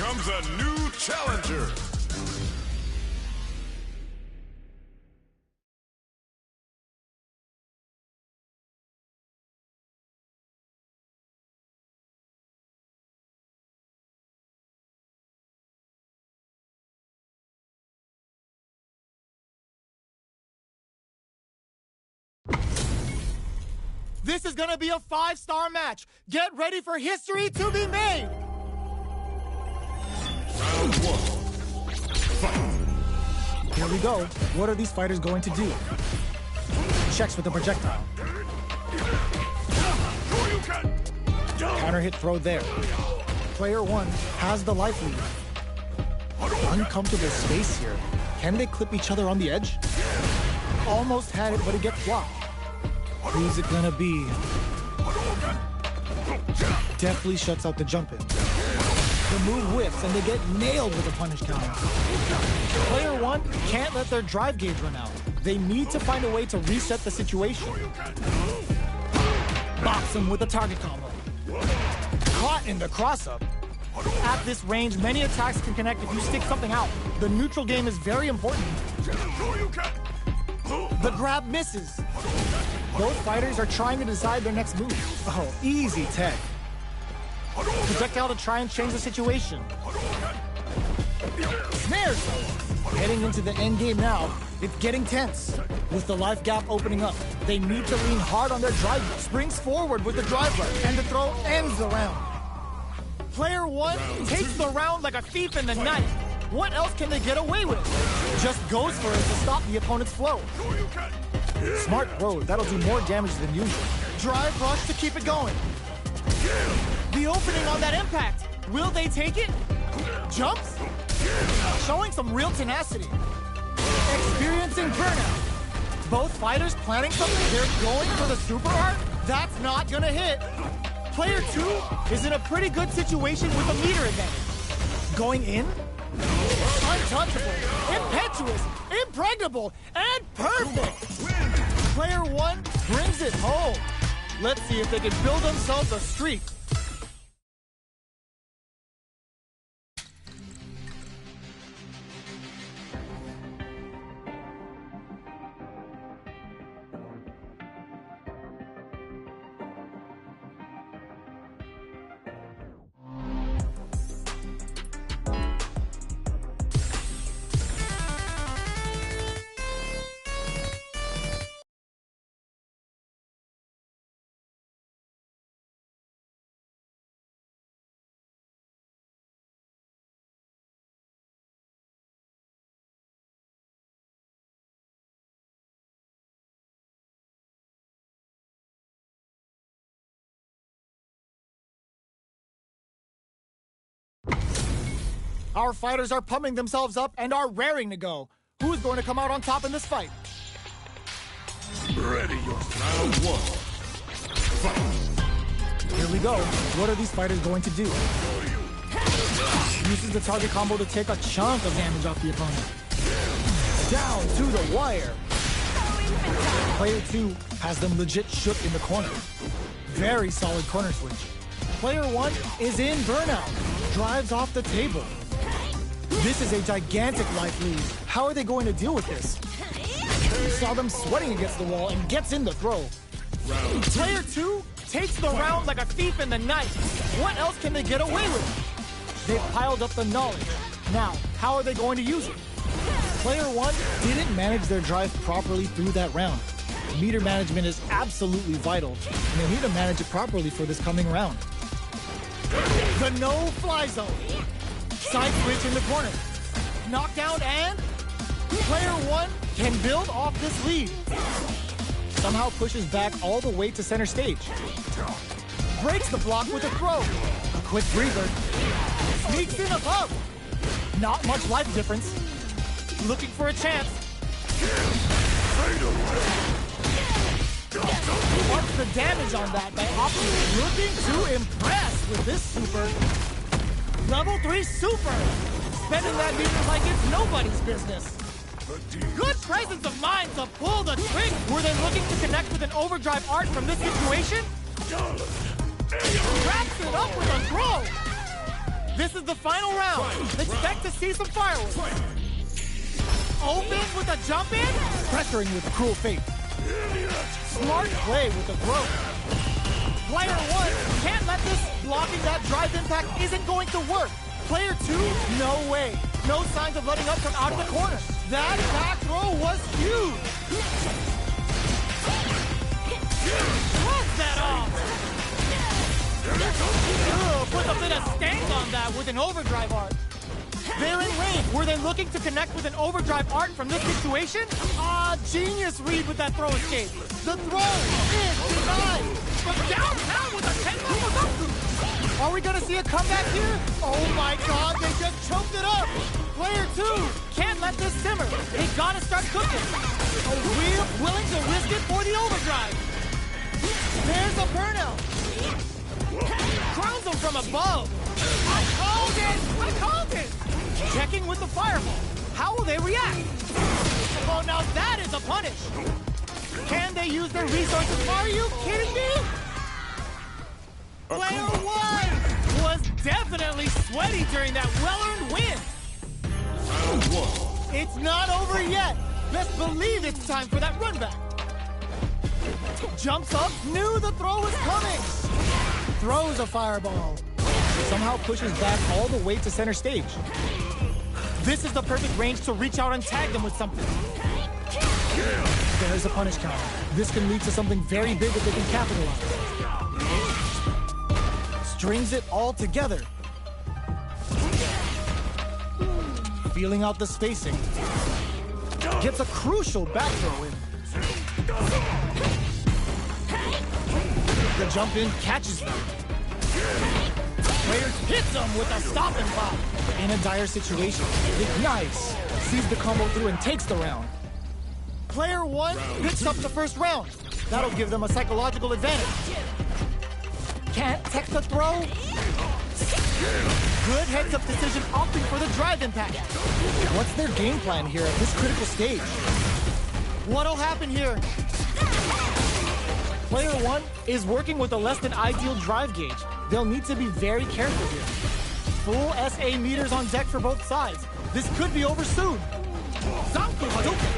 comes a new challenger. This is gonna be a 5-star match. Get ready for history to be made. Round 1. Fight. Here we go. What are these fighters going to do? Checks with the projectile. Counter hit throw there. Player 1 has the life lead. Uncomfortable space here. Can they clip each other on the edge? Almost had it, but it gets blocked. Who's it gonna be? Deftly shuts out the jump in. The move whiffs and they get nailed with a punish counter. Player 1 can't let their drive gauge run out. They need to find a way to reset the situation. Box him with a target combo. Caught in the cross-up. At this range, many attacks can connect if you stick something out. The neutral game is very important. The grab misses. Both fighters are trying to decide their next move. Oh, easy tech. Projectile to try and change the situation. Snares! Heading into the end game now, it's getting tense. With the life gap opening up, they need to lean hard on their drive. Springs forward with the drive left, and the throw ends the round. Player 1 takes the round like a thief in the night. What else can they get away with? Just goes for it to stop the opponent's flow. Smart throw, that'll do more damage than usual. Drive rush to keep it going. The opening on that impact. Will they take it? Jumps? Showing some real tenacity. Experiencing burnout. Both fighters planning something. They're going for the super art. That's not gonna hit. Player 2 is in a pretty good situation with a meter advantage. Going in? Untouchable, impetuous, impregnable, and perfect! Player 1 brings it home. Let's see if they can build themselves a streak. Our fighters are pumping themselves up and are raring to go. Who's going to come out on top in this fight? Ready. Round 1. Fight. Here we go. What are these fighters going to do? Uses the target combo to take a chunk of damage off the opponent. Down to the wire. Player 2 has them legit shook in the corner. Very solid corner switch. Player 1 is in burnout. Drives off the table. This is a gigantic life lead. How are they going to deal with this? You saw them sweating against the wall and gets in the throw. Player 2 takes the round like a thief in the night. What else can they get away with? They've piled up the knowledge. Now, how are they going to use it? Player 1 didn't manage their drive properly through that round. Meter management is absolutely vital, and they need to manage it properly for this coming round. The no-fly zone. Side switch in the corner. Knockdown and player 1 can build off this lead. Somehow pushes back all the way to center stage. Breaks the block with a throw. A quick breather. Sneaks in above. Not much life difference. Looking for a chance. Ups the damage on that by opting. Looking to impress with this super. Level 3 super! Spending that meter like it's nobody's business. Good presence of mind to pull the trigger. Were they looking to connect with an overdrive art from this situation? Wraps it up with a throw! This is the final round. Expect to see some fireworks. Open with a jump in. Pressuring with cruel fate. Smart play with the throw. Player 1 can't let this. Blocking that drive impact isn't going to work. Player 2, no way. No signs of letting up from out of the corner. That back throw was huge. Close that off! Put a bit of stank on that with an overdrive art. They're in range. Were they looking to connect with an overdrive art from this situation? Genius read with that throw escape. The throw is denied. From downtown with a 10-level up. Are we gonna see a comeback here? Oh my god, they just choked it up. Player 2 can't let this simmer. They gotta start cooking. Willing to risk it for the overdrive. There's a burnout. Crowns them from above. I called it. Checking with the fireball. How will they react? Oh, now that is a punish. Can they use their resources? Are you kidding me? Player 1 was definitely sweaty during that well-earned win. Round 1. It's not over yet. Best believe it's time for that run back. Jumps up, knew the throw was coming. Throws a fireball. Somehow pushes back all the way to center stage. This is the perfect range to reach out and tag them with something. There's a punish counter. This can lead to something very big if they can capitalize. Strings it all together. Feeling out the spacing. Gets a crucial back throw in. The jump in catches them. Players hits them with a stop and pop. In a dire situation, ignites, sees the combo through and takes the round. Player 1 picks up the first round. That'll give them a psychological advantage. Can't tech the throw. Good heads-up decision opting for the drive impact. What's their game plan here at this critical stage? What'll happen here? Player 1 is working with a less than ideal drive gauge. They'll need to be very careful here. Full SA meters on deck for both sides. This could be over soon. Zanku Hadouken!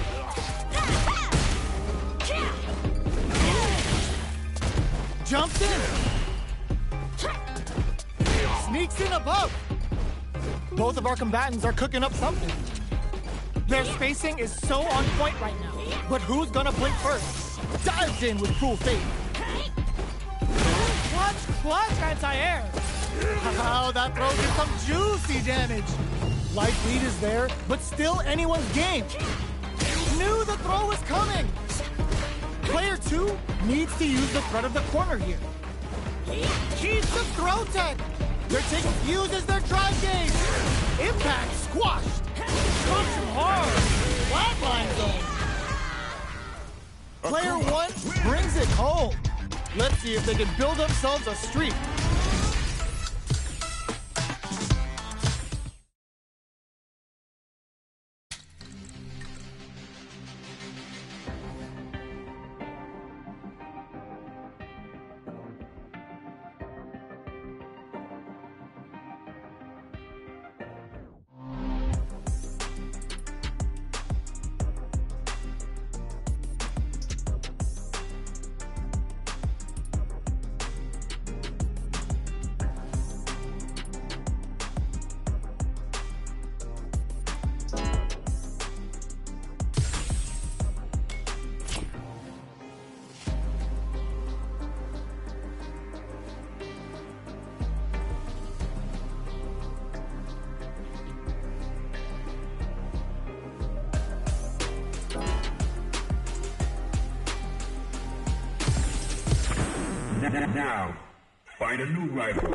Jumps in. Sneaks in above. Both of our combatants are cooking up something. Their spacing is so on point right now. But who's gonna blink first? Dives in with cruel fate. Clutch anti-air. Wow, that throw did some juicy damage. Life lead is there, but still anyone's game. Knew the throw was coming. Player 2 needs to use the threat of the corner here. Keeps the throw tech. They're taking views as their drive gauge. Impact squashed. Comes hard. Flatline zone. Player 1 brings it home. Let's see if they can build themselves a streak. Now, find a new rival.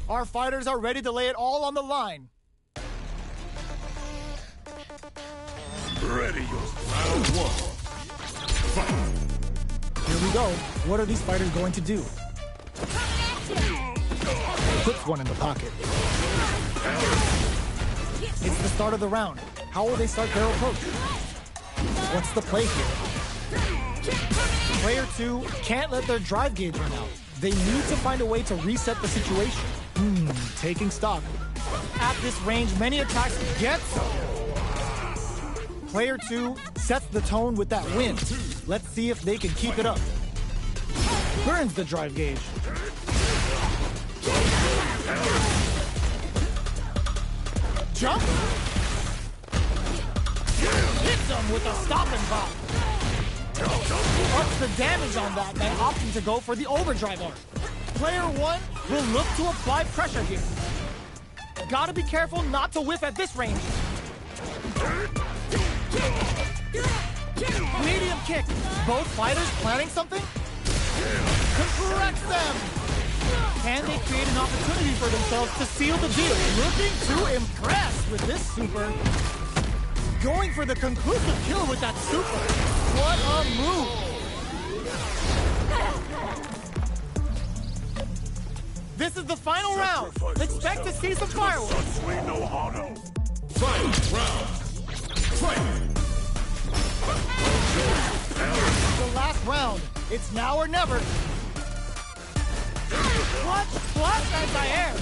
Our fighters are ready to lay it all on the line. Ready, Round 1. Fight. go. What are these fighters going to do? Puts one in the pocket. It's the start of the round. How will they start their approach? What's the play here? Player 2 can't let their drive gauge run out. They need to find a way to reset the situation. Taking stock. At this range, many attacks get some. Player 2 sets the tone with that win. Let's see if they can keep it up. Burns the drive gauge. Jump. Hits him with a stopping pop. Ups the damage on that by opting to go for the overdrive arc. Player 1 will look to apply pressure here. Gotta be careful not to whiff at this range. Medium kick. Both fighters planning something? Corrects them. Can they create an opportunity for themselves to seal the deal? Looking to impress with this super. Going for the conclusive kill with that super. What a move. This is the final round. Expect to see some fireworks. We know how to. Final round. Fight! The last round. It's now or never. Clutch anti-air.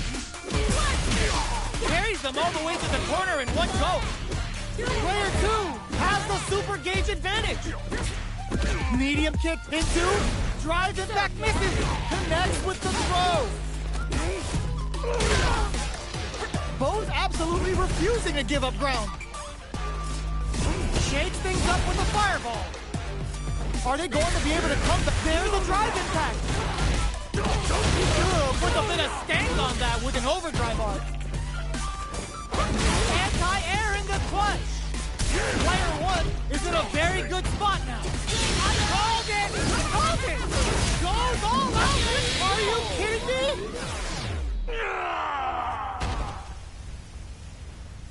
Carries them all the way to the corner in one go. Player 2 has the super gauge advantage. Medium kick into, drives it back, misses, connects with the throw. Both absolutely refusing to give up ground. Shakes things up with a fireball. Are they going to be able to come back? There's a drive impact. Put a bit of stank on that with an overdrive arc. Anti-air in the clutch. Player 1 is in a very good spot now. I called it! Goes all out! Are you kidding me?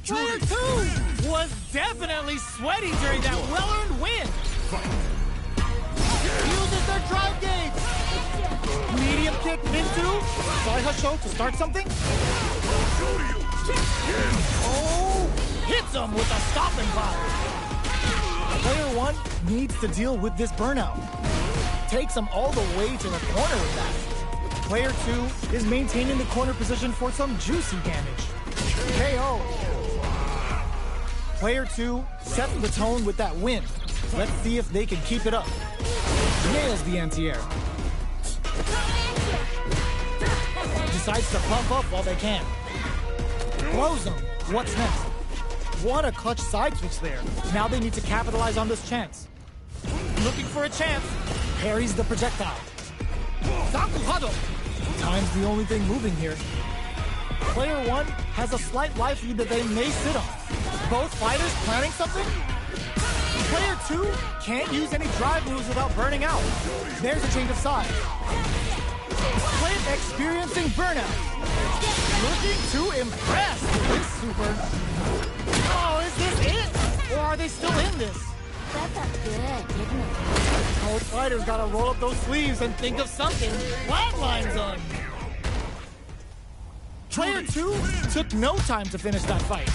Player 2 was definitely sweaty during that well-earned win. Uses their drive gauge. Medium kick into, Saihasho to start something. Oh, hits him with a stopping block. Player 1 needs to deal with this burnout. Takes him all the way to the corner with that. Player 2 is maintaining the corner position for some juicy damage. KO. Player 2 sets the tone with that win. Let's see if they can keep it up. Nails the anti-air. Decides to pump up while they can. Throws them. What's next? What a clutch side switch there. Now they need to capitalize on this chance. Looking for a chance. Parries the projectile. Sakuhado. Time's the only thing moving here. Player 1 has a slight life lead that they may sit on. Both fighters planning something? Player 2 can't use any drive moves without burning out. There's a change of sides. Player experiencing burnout. Looking to impress with this super. Oh, is this it? Or are they still in this? That felt good, didn't it? Both fighters gotta roll up those sleeves and think of something. Flatlines on. Player 2 took no time to finish that fight.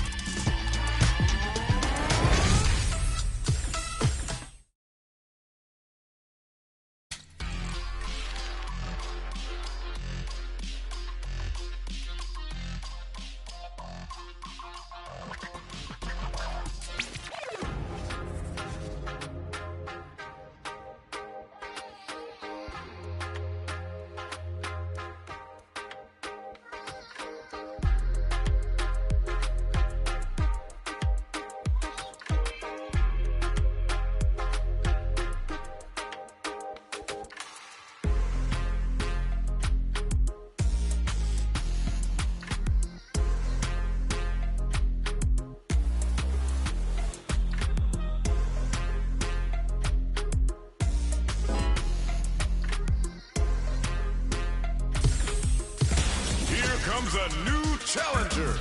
Comes a new challenger.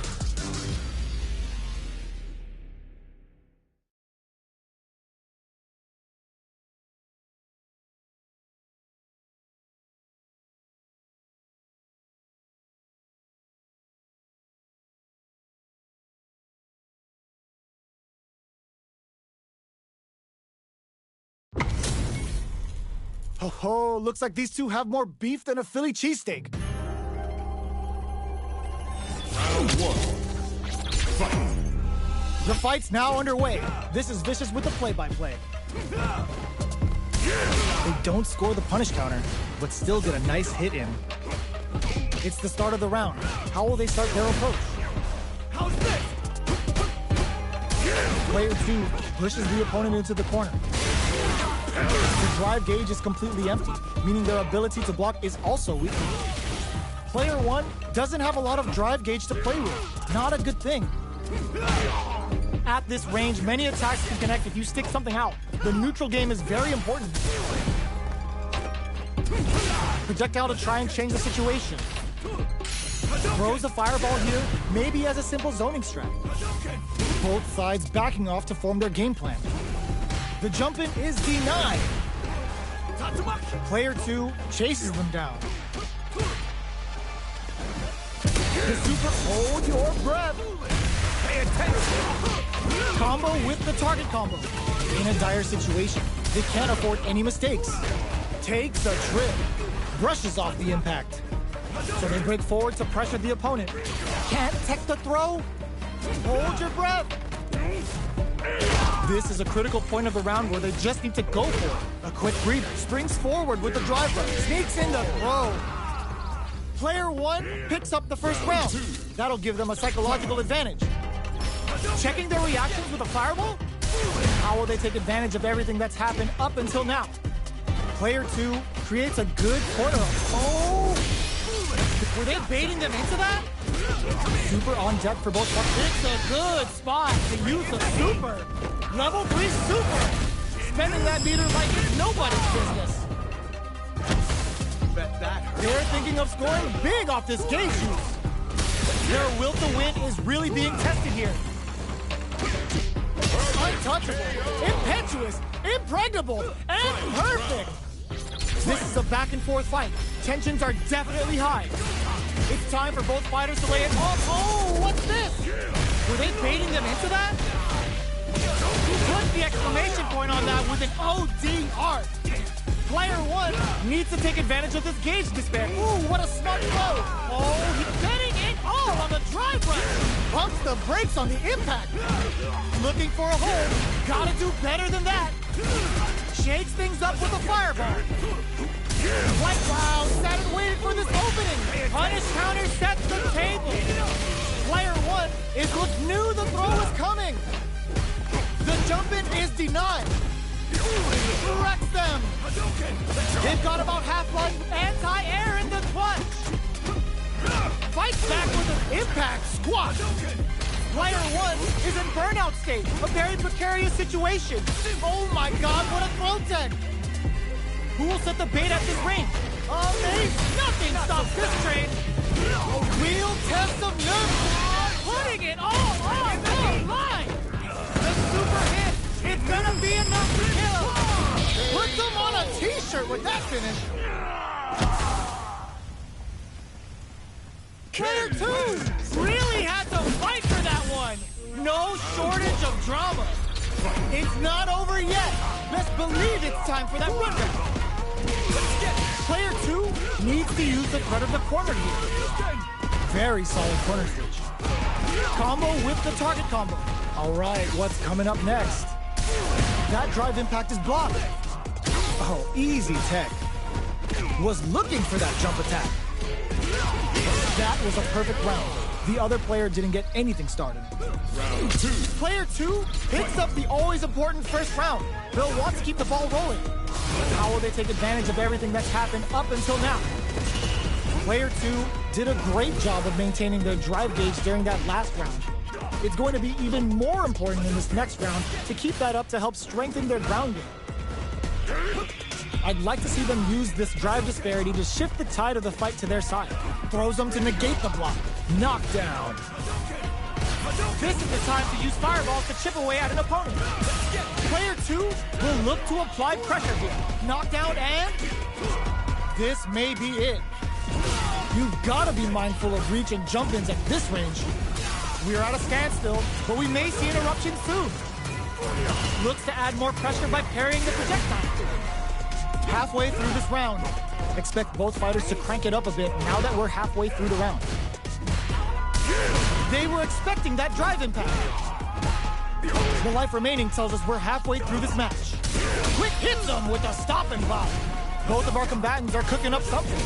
Oh, looks like these two have more beef than a Philly cheesesteak. Round one. Fight. The fight's now underway. This is Vicious with the play-by-play. They don't score the punish counter, but still get a nice hit in. It's the start of the round. How will they start their approach? How's this? Player 2 pushes the opponent into the corner. The drive gauge is completely empty, meaning their ability to block is also weak. Player 1 doesn't have a lot of drive gauge to play with. Not a good thing. At this range, many attacks can connect if you stick something out. The neutral game is very important. Projectile to try and change the situation. Throws a fireball here, maybe as a simple zoning strat. Both sides backing off to form their game plan. The jump in is denied. Player 2 chases them down. The super hold your breath. Pay attention. Combo with the target combo. In a dire situation, they can't afford any mistakes. Takes a trip. Brushes off the impact. So they break forward to pressure the opponent. Can't tech the throw. Hold your breath. This is a critical point of the round where they just need to go for it. A quick breather. Springs forward with the drive run. Sneaks in the throw. Player 1 picks up the first round. That'll give them a psychological advantage. Checking their reactions with a fireball? How will they take advantage of everything that's happened up until now? Player 2 creates a good corner. Oh! Were they baiting them into that? Super on deck for both players. It's a good spot to use a super. Level 3 super. Spending that meter like it's nobody's business. They're thinking of scoring big off this gauge use. Their will to win is really being tested here. Untouchable, impetuous, impregnable, and perfect. This is a back and forth fight. Tensions are definitely high. It's time for both fighters to lay it off. Oh, what's this? Were they baiting them into that? Put the exclamation point on that with an OD art. Player 1 needs to take advantage of this gauge despair. Ooh, what a smart throw. Oh, he's betting it all on the drive run. Pumps the brakes on the impact. Looking for a hold. Gotta do better than that. Shakes things up with a fireball. Like wow, sat and waited for this opening. Punish counter sets the table. Player 1 knew the throw was coming. The jump in is denied. Wrecks them. They've got about half life anti-air in the clutch. Fights back with an impact squash. Player 1 is in burnout state, a very precarious situation. Oh my god, what a throw tech. Who will set the bait at this range? Nothing stops this train. A real test of nerve. Putting it all on the line. The super hit. It's gonna be enough to kill. Put them on a t-shirt with that finish. Player 2 really had to fight for that one. No shortage of drama. It's not over yet. Best believe it's time for that rundown. Player 2 needs to use the threat of the corner here. Very solid corner switch. Combo with the target combo. All right, what's coming up next? That drive impact is blocked. Oh, easy tech. Was looking for that jump attack. That was a perfect round. The other player didn't get anything started. Round 2. Player 2 picks up the always important first round. They'll want to keep the ball rolling. How will they take advantage of everything that's happened up until now? Player 2 did a great job of maintaining their drive gauge during that last round. It's going to be even more important in this next round to keep that up to help strengthen their ground game. I'd like to see them use this drive disparity to shift the tide of the fight to their side. Throws them to negate the block. Knockdown. This is the time to use fireballs to chip away at an opponent. Player 2 will look to apply pressure here. Knockdown and... this may be it. You've got to be mindful of reach and jump-ins at this range. We're at a standstill, but we may see an eruption soon. Looks to add more pressure by parrying the projectile. halfway through this round. Expect both fighters to crank it up a bit now that we're halfway through the round. They were expecting that drive impact. The life remaining tells us we're halfway through this match. Quick hits them with a stop and pop. Both of our combatants are cooking up something.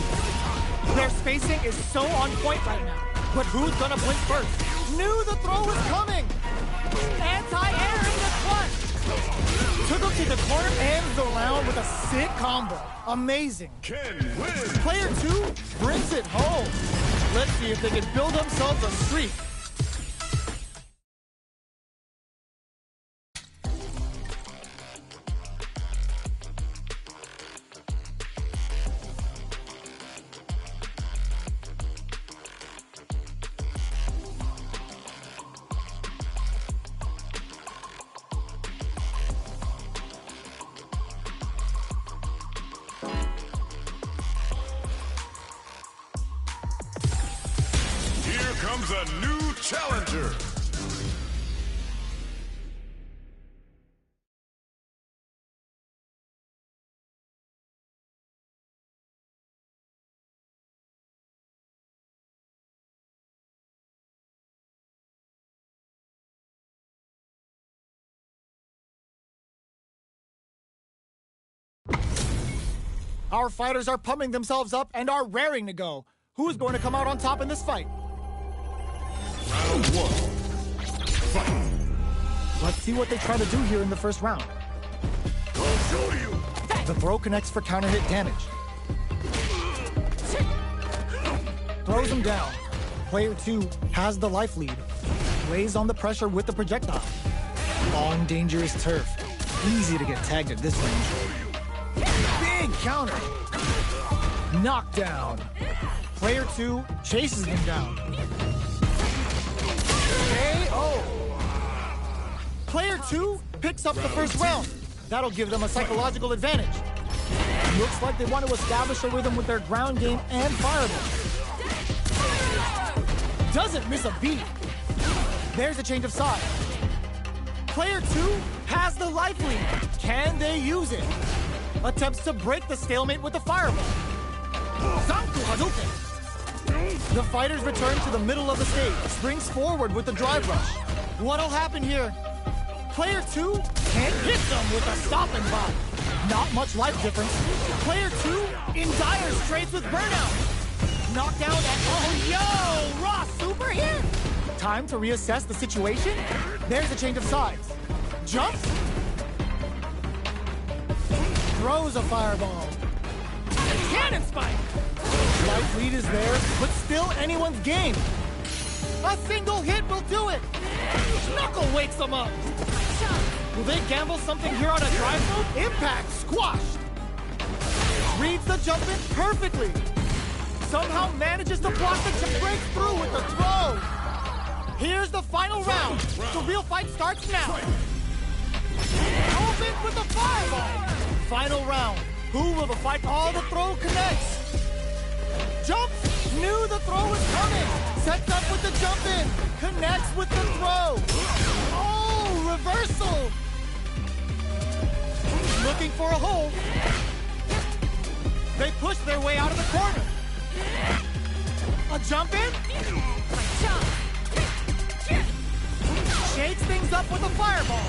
Their spacing is so on point right now. But who's gonna blink first? Knew the throw was coming. Anti-air in the clutch. Took him to the corner, ends the round with a sick combo. Amazing. Ken wins. Player 2 brings it home. Let's see if they can build themselves a streak. Comes a new challenger. Our fighters are pumping themselves up and are raring to go. Who's going to come out on top in this fight? Round 1. Fight. Let's see what they try to do here in the first round. I'll show you. The throw connects for counter hit damage. Throws him down. Player 2 has the life lead. Lays on the pressure with the projectile. Long, dangerous turf. Easy to get tagged at this range. Big counter. Knockdown. Player 2 chases him down. KO. Player 2 picks up the first round. That'll give them a psychological advantage. Looks like they want to establish a rhythm with their ground game and fireball. Doesn't miss a beat. There's a change of side. Player 2 has the life lead. Can they use it? Attempts to break the stalemate with the fireball. Zanku Hadouken. The fighters return to the middle of the stage, springs forward with the drive rush. What'll happen here? Player 2 can't hit them with a stop and pop. Not much life difference. Player 2 in dire straits with burnout. Knockdown at oh yo, raw super here. Time to reassess the situation. There's a change of sides. Jumps. Throws a fireball. Cannon spike. Life lead is there, but still anyone's game. A single hit will do it. Knuckle wakes them up. Will they gamble something here on a drive move? Impact squashed. Reads the jump in perfectly. Somehow manages to block the jump, breaks through with the throw. Here's the final round. The real fight starts now. Opens with the fireball. Final round. Who will the fight? All the throw connects. Jumps. Knew the throw was coming. Sets up with the jump in. Connects with the throw. Oh, reversal. Looking for a hold. They push their way out of the corner. A jump in. Shakes things up with a fireball.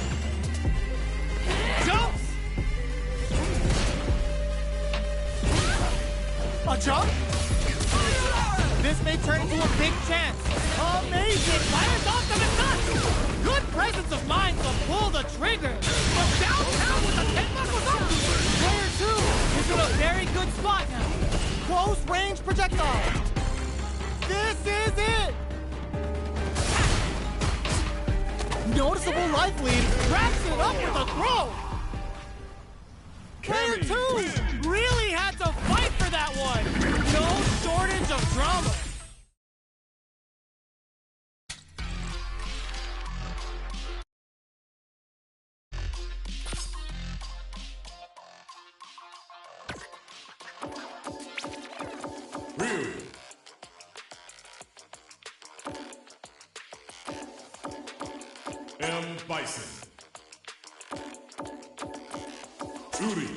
Jumps. A jump. This may turn into a big chance. Amazing. Fires off to the nuts. Good presence of mind to pull the trigger. From downtown with the 10 buckles up. Player 2 is in a very good spot now. Close range projectile. This is it. Noticeable life lead. Wraps it up with a throw. Player 2 really had to fight for that one. No shortage of drama. Ryu. M. Bison. Uri.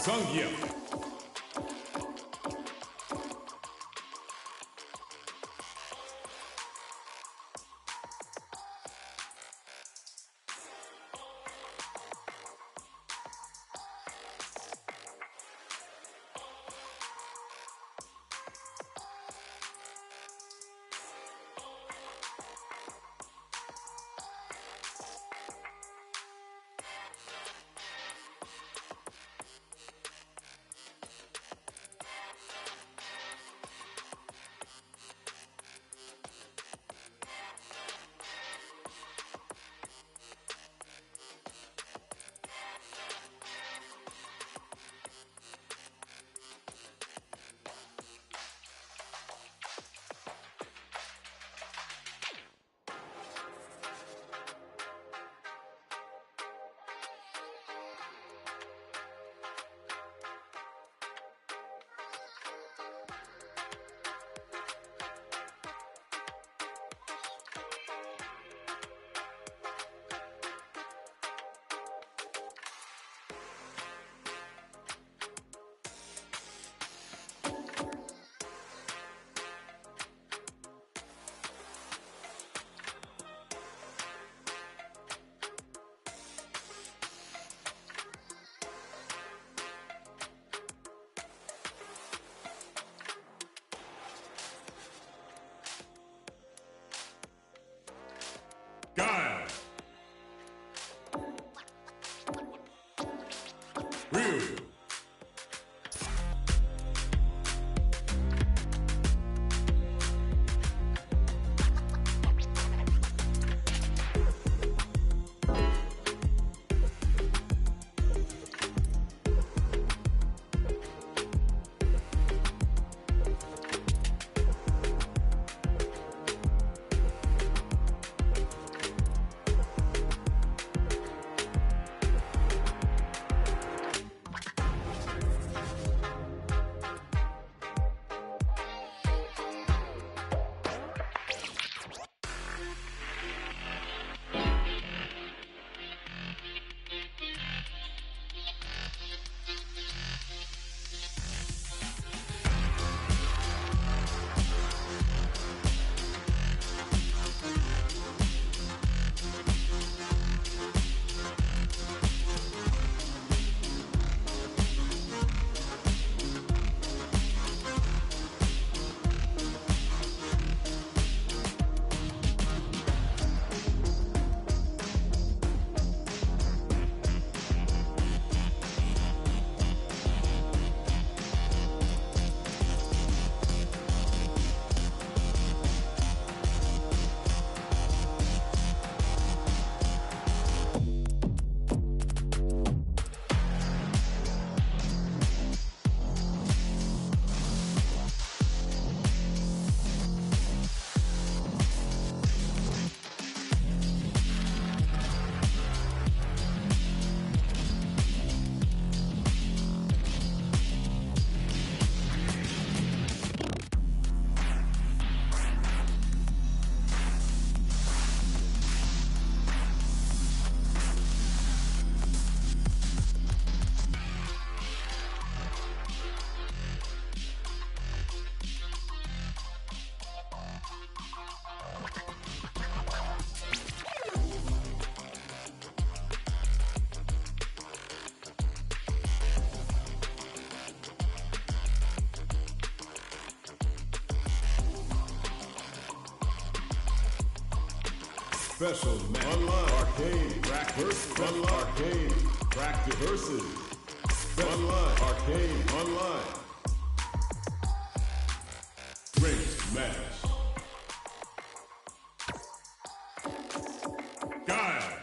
Sangya. Guile. Ryu. Special match. Online. Arcade. Crack versus. Online. Arcade. Crack versus. Online. Arcade. Online. Race match. Guile.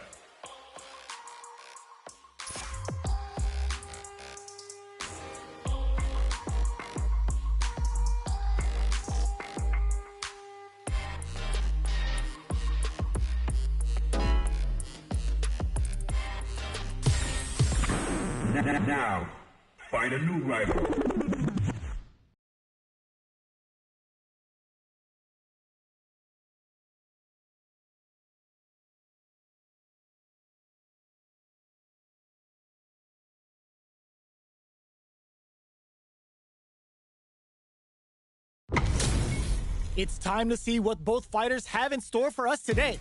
Now, find a new rival. It's time to see what both fighters have in store for us today.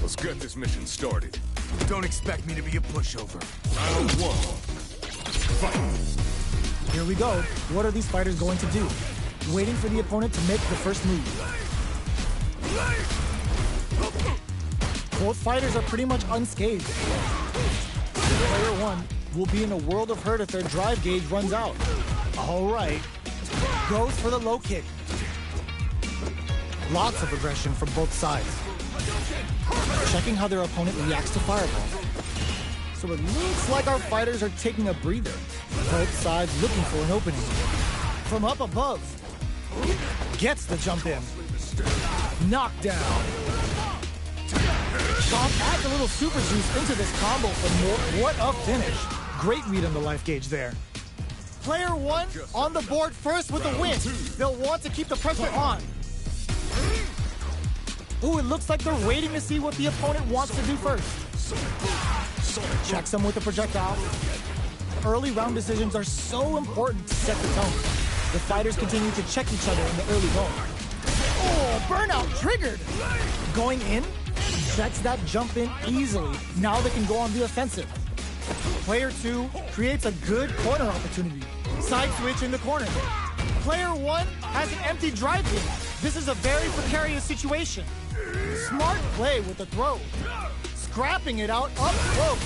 Let's get this mission started. Don't expect me to be a pushover. Round one. Fight. Here we go. What are these fighters going to do? Waiting for the opponent to make the first move. Both fighters are pretty much unscathed. Player one will be in a world of hurt if their drive gauge runs out. All right. Goes for the low kick. Lots of aggression from both sides. Checking how their opponent reacts to fireball. So it looks like our fighters are taking a breather. Both sides looking for an opening. From up above. Gets the jump in. Knockdown. Tom adds a little super juice into this combo for more. What a finish. Great read on the life gauge there. Player one on the board first with a win. They'll want to keep the pressure on. Ooh, it looks like they're waiting to see what the opponent wants to do first. Checks them with the projectile. Early round decisions are so important to set the tone. The fighters continue to check each other in the early going. Oh, burnout triggered. Going in, checks that jump in easily. Now they can go on the offensive. Player two creates a good corner opportunity. Side switch in the corner. Player one has an empty drive gauge. This is a very precarious situation. Smart play with the throw. Scrapping it out up close.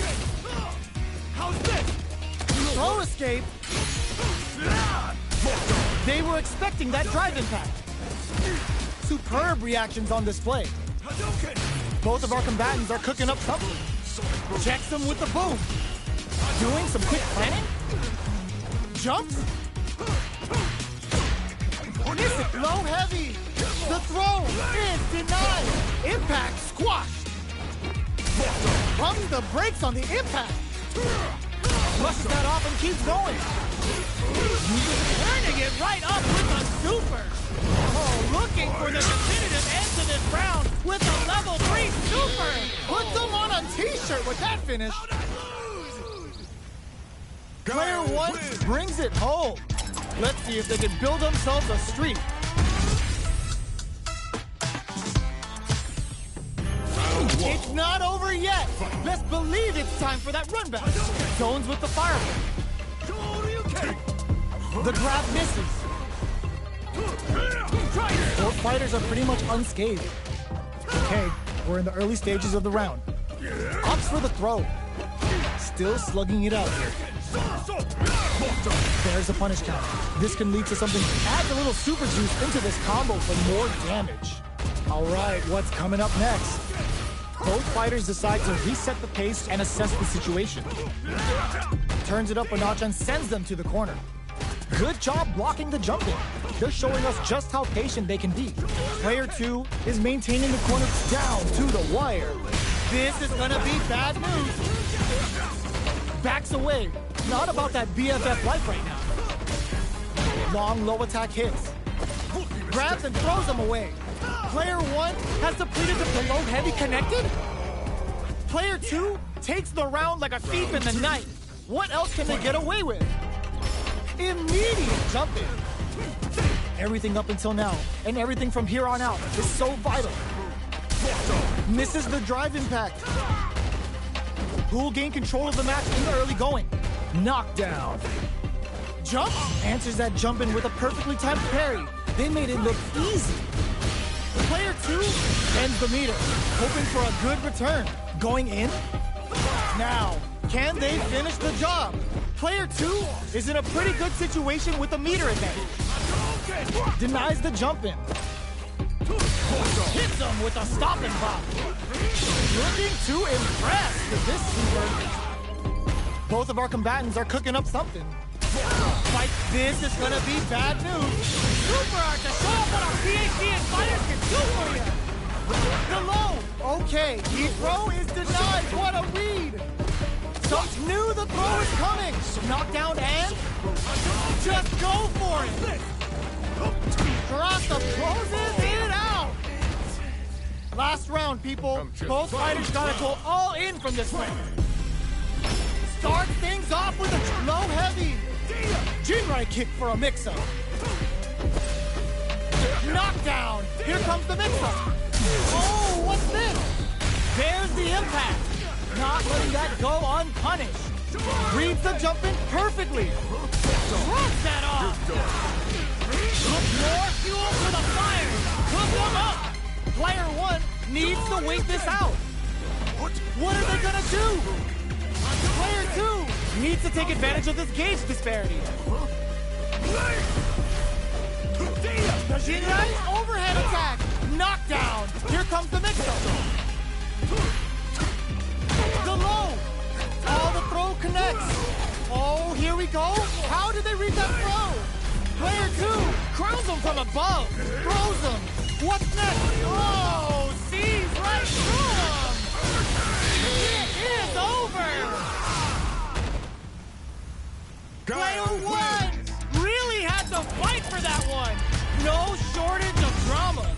How's this? Throw escape. They were expecting that drive impact. Superb reactions on display. Both of our combatants are cooking up something. Checks them with the boom. Doing some quick planning. Jumps. Miss it, low heavy. The throw is denied. Impact squashed. Pumps the brakes on the impact. Flushes that off and keeps going. Turning it right up with a super. Oh, looking for the definitive end to this round with a level 3 super. Put them on a t-shirt with that finish. Player one brings it home. Let's see if they can build themselves a streak. It's not over yet. Best believe it's time for that run back. Zones with the fireball. The grab misses. Both fighters are pretty much unscathed. Okay, we're in the early stages of the round. Opts for the throw. Still slugging it out here. There's a punish counter. This can lead to something. Adds a little super juice into this combo for more damage. All right, what's coming up next? Both fighters decide to reset the pace and assess the situation. Turns it up a notch and sends them to the corner. Good job blocking the jump in. They're showing us just how patient they can be. Player two is maintaining the corner down to the wire. This is gonna be bad news. Backs away. Not about that BFF life right now. Long low attack hits. Grabs and throws them away. Player one has depleted the below heavy connected. Player two takes the round like a thief in the night. What else can they get away with? Immediate jump in. Everything up until now and everything from here on out is so vital. Misses the drive impact. Who will gain control of the match in the early going? Knockdown. Jump answers that jump in with a perfectly timed parry. They made it look easy. Player two ends the meter, hoping for a good return. Going in? Now, can they finish the job? Player two is in a pretty good situation with the meter advantage. Denies the jump in. Hits them with a stop and pop. Looking to impress with this super. Both of our combatants are cooking up something. Like this is gonna be bad news. Super Art to show up what our PhD and fighters can do for you. The low. Okay, the throw is denied. What a read. Stumps knew the throw is coming. Knockdown and just go for it. Karasa closes it out. Last round, people. Both fighters gotta go all in from this one. Start things off with a low heavy. Jinrai kick for a mix-up. Knockdown! Here comes the mix-up! Oh, what's this? There's the impact! Not letting that go unpunished. Reads the jump in perfectly. Drops that off! More fuel for the fire! Cook them up! Player 1 needs to wait this out. What are they gonna do? Player 2 needs to take advantage of this gauge disparity. The Shinrai's overhead attack! Knockdown! Here comes the mix-up! The low! Oh, the throw connects! Oh, here we go! How did they read that throw? Player 2 crowns him from above! Throws him! What's next? Oh, sees right through him! It is over! Player 1 really had to fight for that one! No shortage of drama!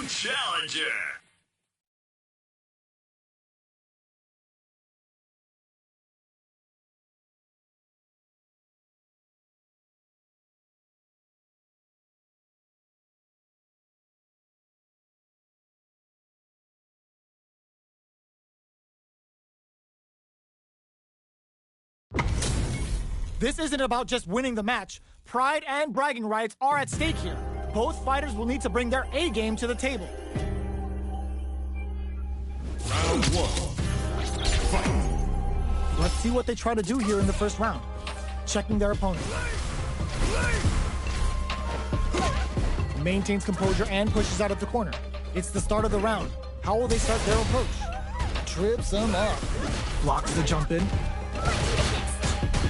Challenger! This isn't about just winning the match. Pride and bragging rights are at stake here. Both fighters will need to bring their A game to the table. Round 1. Fight! Let's see what they try to do here in the first round. Checking their opponent. Maintains composure and pushes out of the corner. It's the start of the round. How will they start their approach? Trips him up. Blocks the jump in.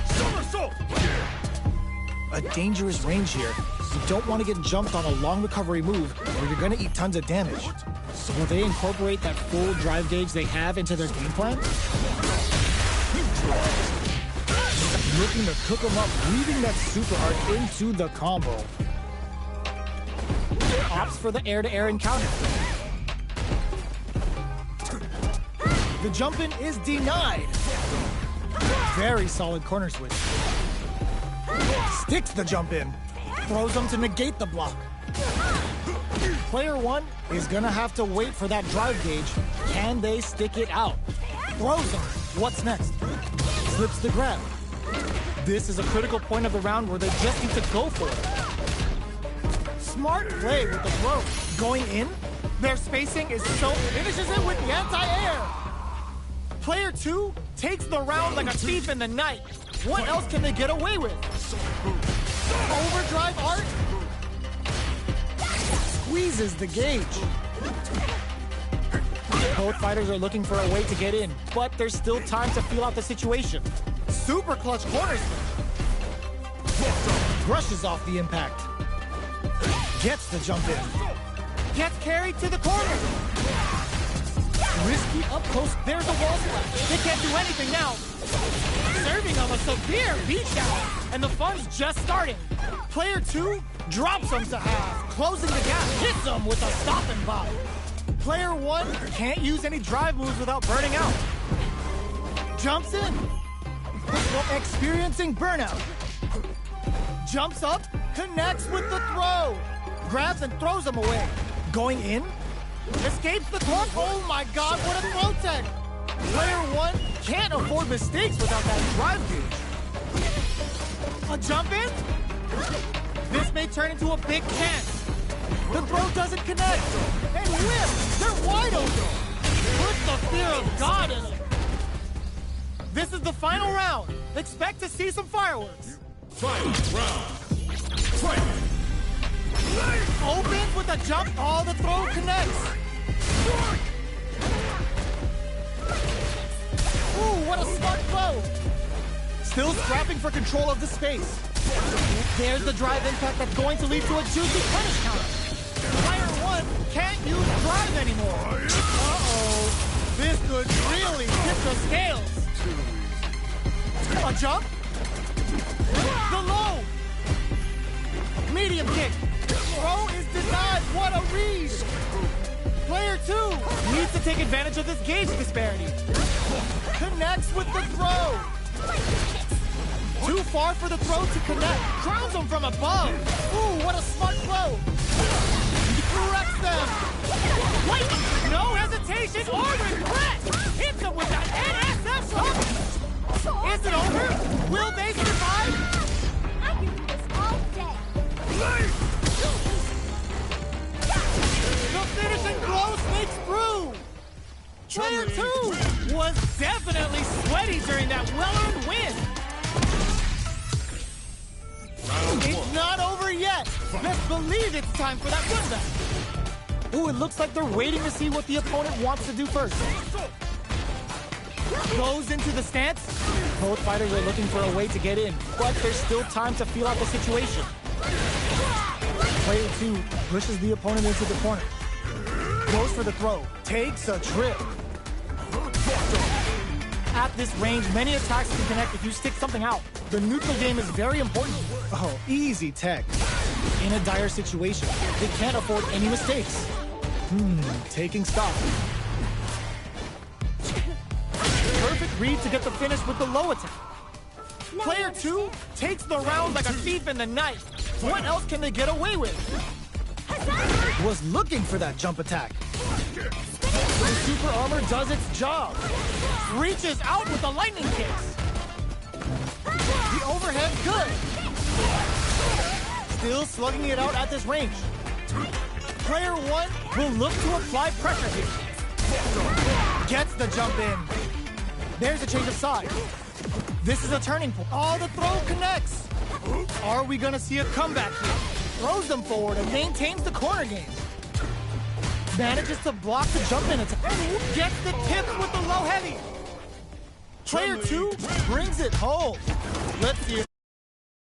Somersault! A dangerous range here. You don't want to get jumped on a long recovery move or you're going to eat tons of damage. Will they incorporate that full drive gauge they have into their game plan? Looking to cook them up, weaving that super art into the combo. Opts for the air-to-air encounter. The jump-in is denied. Very solid corner switch. Sticks the jump-in. Throws them to negate the block. Player 1 is gonna have to wait for that drive gauge. Can they stick it out? Throws them. What's next? Slips the grab. This is a critical point of the round where they just need to go for it. Smart play with the throw. Going in, their spacing is so... Finishes it with the anti-air. Player 2 takes the round like a thief in the night. What else can they get away with? Overdrive art? Squeezes the gauge. Both fighters are looking for a way to get in, but there's still time to feel out the situation. Super clutch corner switch. Brushes off the impact. Gets the jump in. Gets carried to the corner. Risky up close. There's a wall splash. They can't do anything now. Serving them a severe beatdown, and the fun's just starting. Player 2 drops them to half, closing the gap, hits them with a stop and bop. Player one can't use any drive moves without burning out. Jumps in. Experiencing burnout. Jumps up, connects with the throw. Grabs and throws him away. Going in. Escapes the clock. Oh my god, what a throw tech. Player one can't afford mistakes without that drive gauge. A jump in? This may turn into a big chance. The throw doesn't connect. And whip! They're wide open. Put the fear of God in it. This is the final round. Expect to see some fireworks. Final round. Fight! Opens with a jump. Oh, the throw connects. Ooh, what a smart throw. Still scrapping for control of the space. There's the drive impact that's going to lead to a juicy punish counter. Player one can't use drive anymore. Uh-oh. This could really tip the scales. A jump. The low. Medium kick. Throw is denied. What a read. Player two needs to take advantage of this gauge disparity. Connects with the throw. Too far for the throw to connect. Crowns him from above. Ooh, what a smart throw. Corrects them. Wait, no hesitation or regret. Hits him with that NSF hook. Is it over? Will they survive? I can do this all day. The finishing blow sneaks through. Player two was definitely sweaty during that well-earned win. It's not over yet. Let's believe it's time for that comeback. Ooh, it looks like they're waiting to see what the opponent wants to do first. Goes into the stance. Both fighters are looking for a way to get in, but there's still time to feel out the situation. Player two pushes the opponent into the corner. Goes for the throw. Takes a trip. At this range, many attacks can connect if you stick something out. The neutral game is very important. Oh, easy tech. In a dire situation, they can't afford any mistakes. Taking stock. Perfect read to get the finish with the low attack. Player two takes the round like a thief in the night. What else can they get away with? Was looking for that jump attack. The super armor does its job. Reaches out with the lightning kicks. The overhead good. Still slugging it out at this range. Player one will look to apply pressure here. Gets the jump in. There's a change of side. This is a turning point. Oh, the throw connects. Are we gonna see a comeback here? Throws them forward and maintains the corner game. Manages to block the jump in attack. Gets the tips with the low heavy. Player two brings it home. Let's see if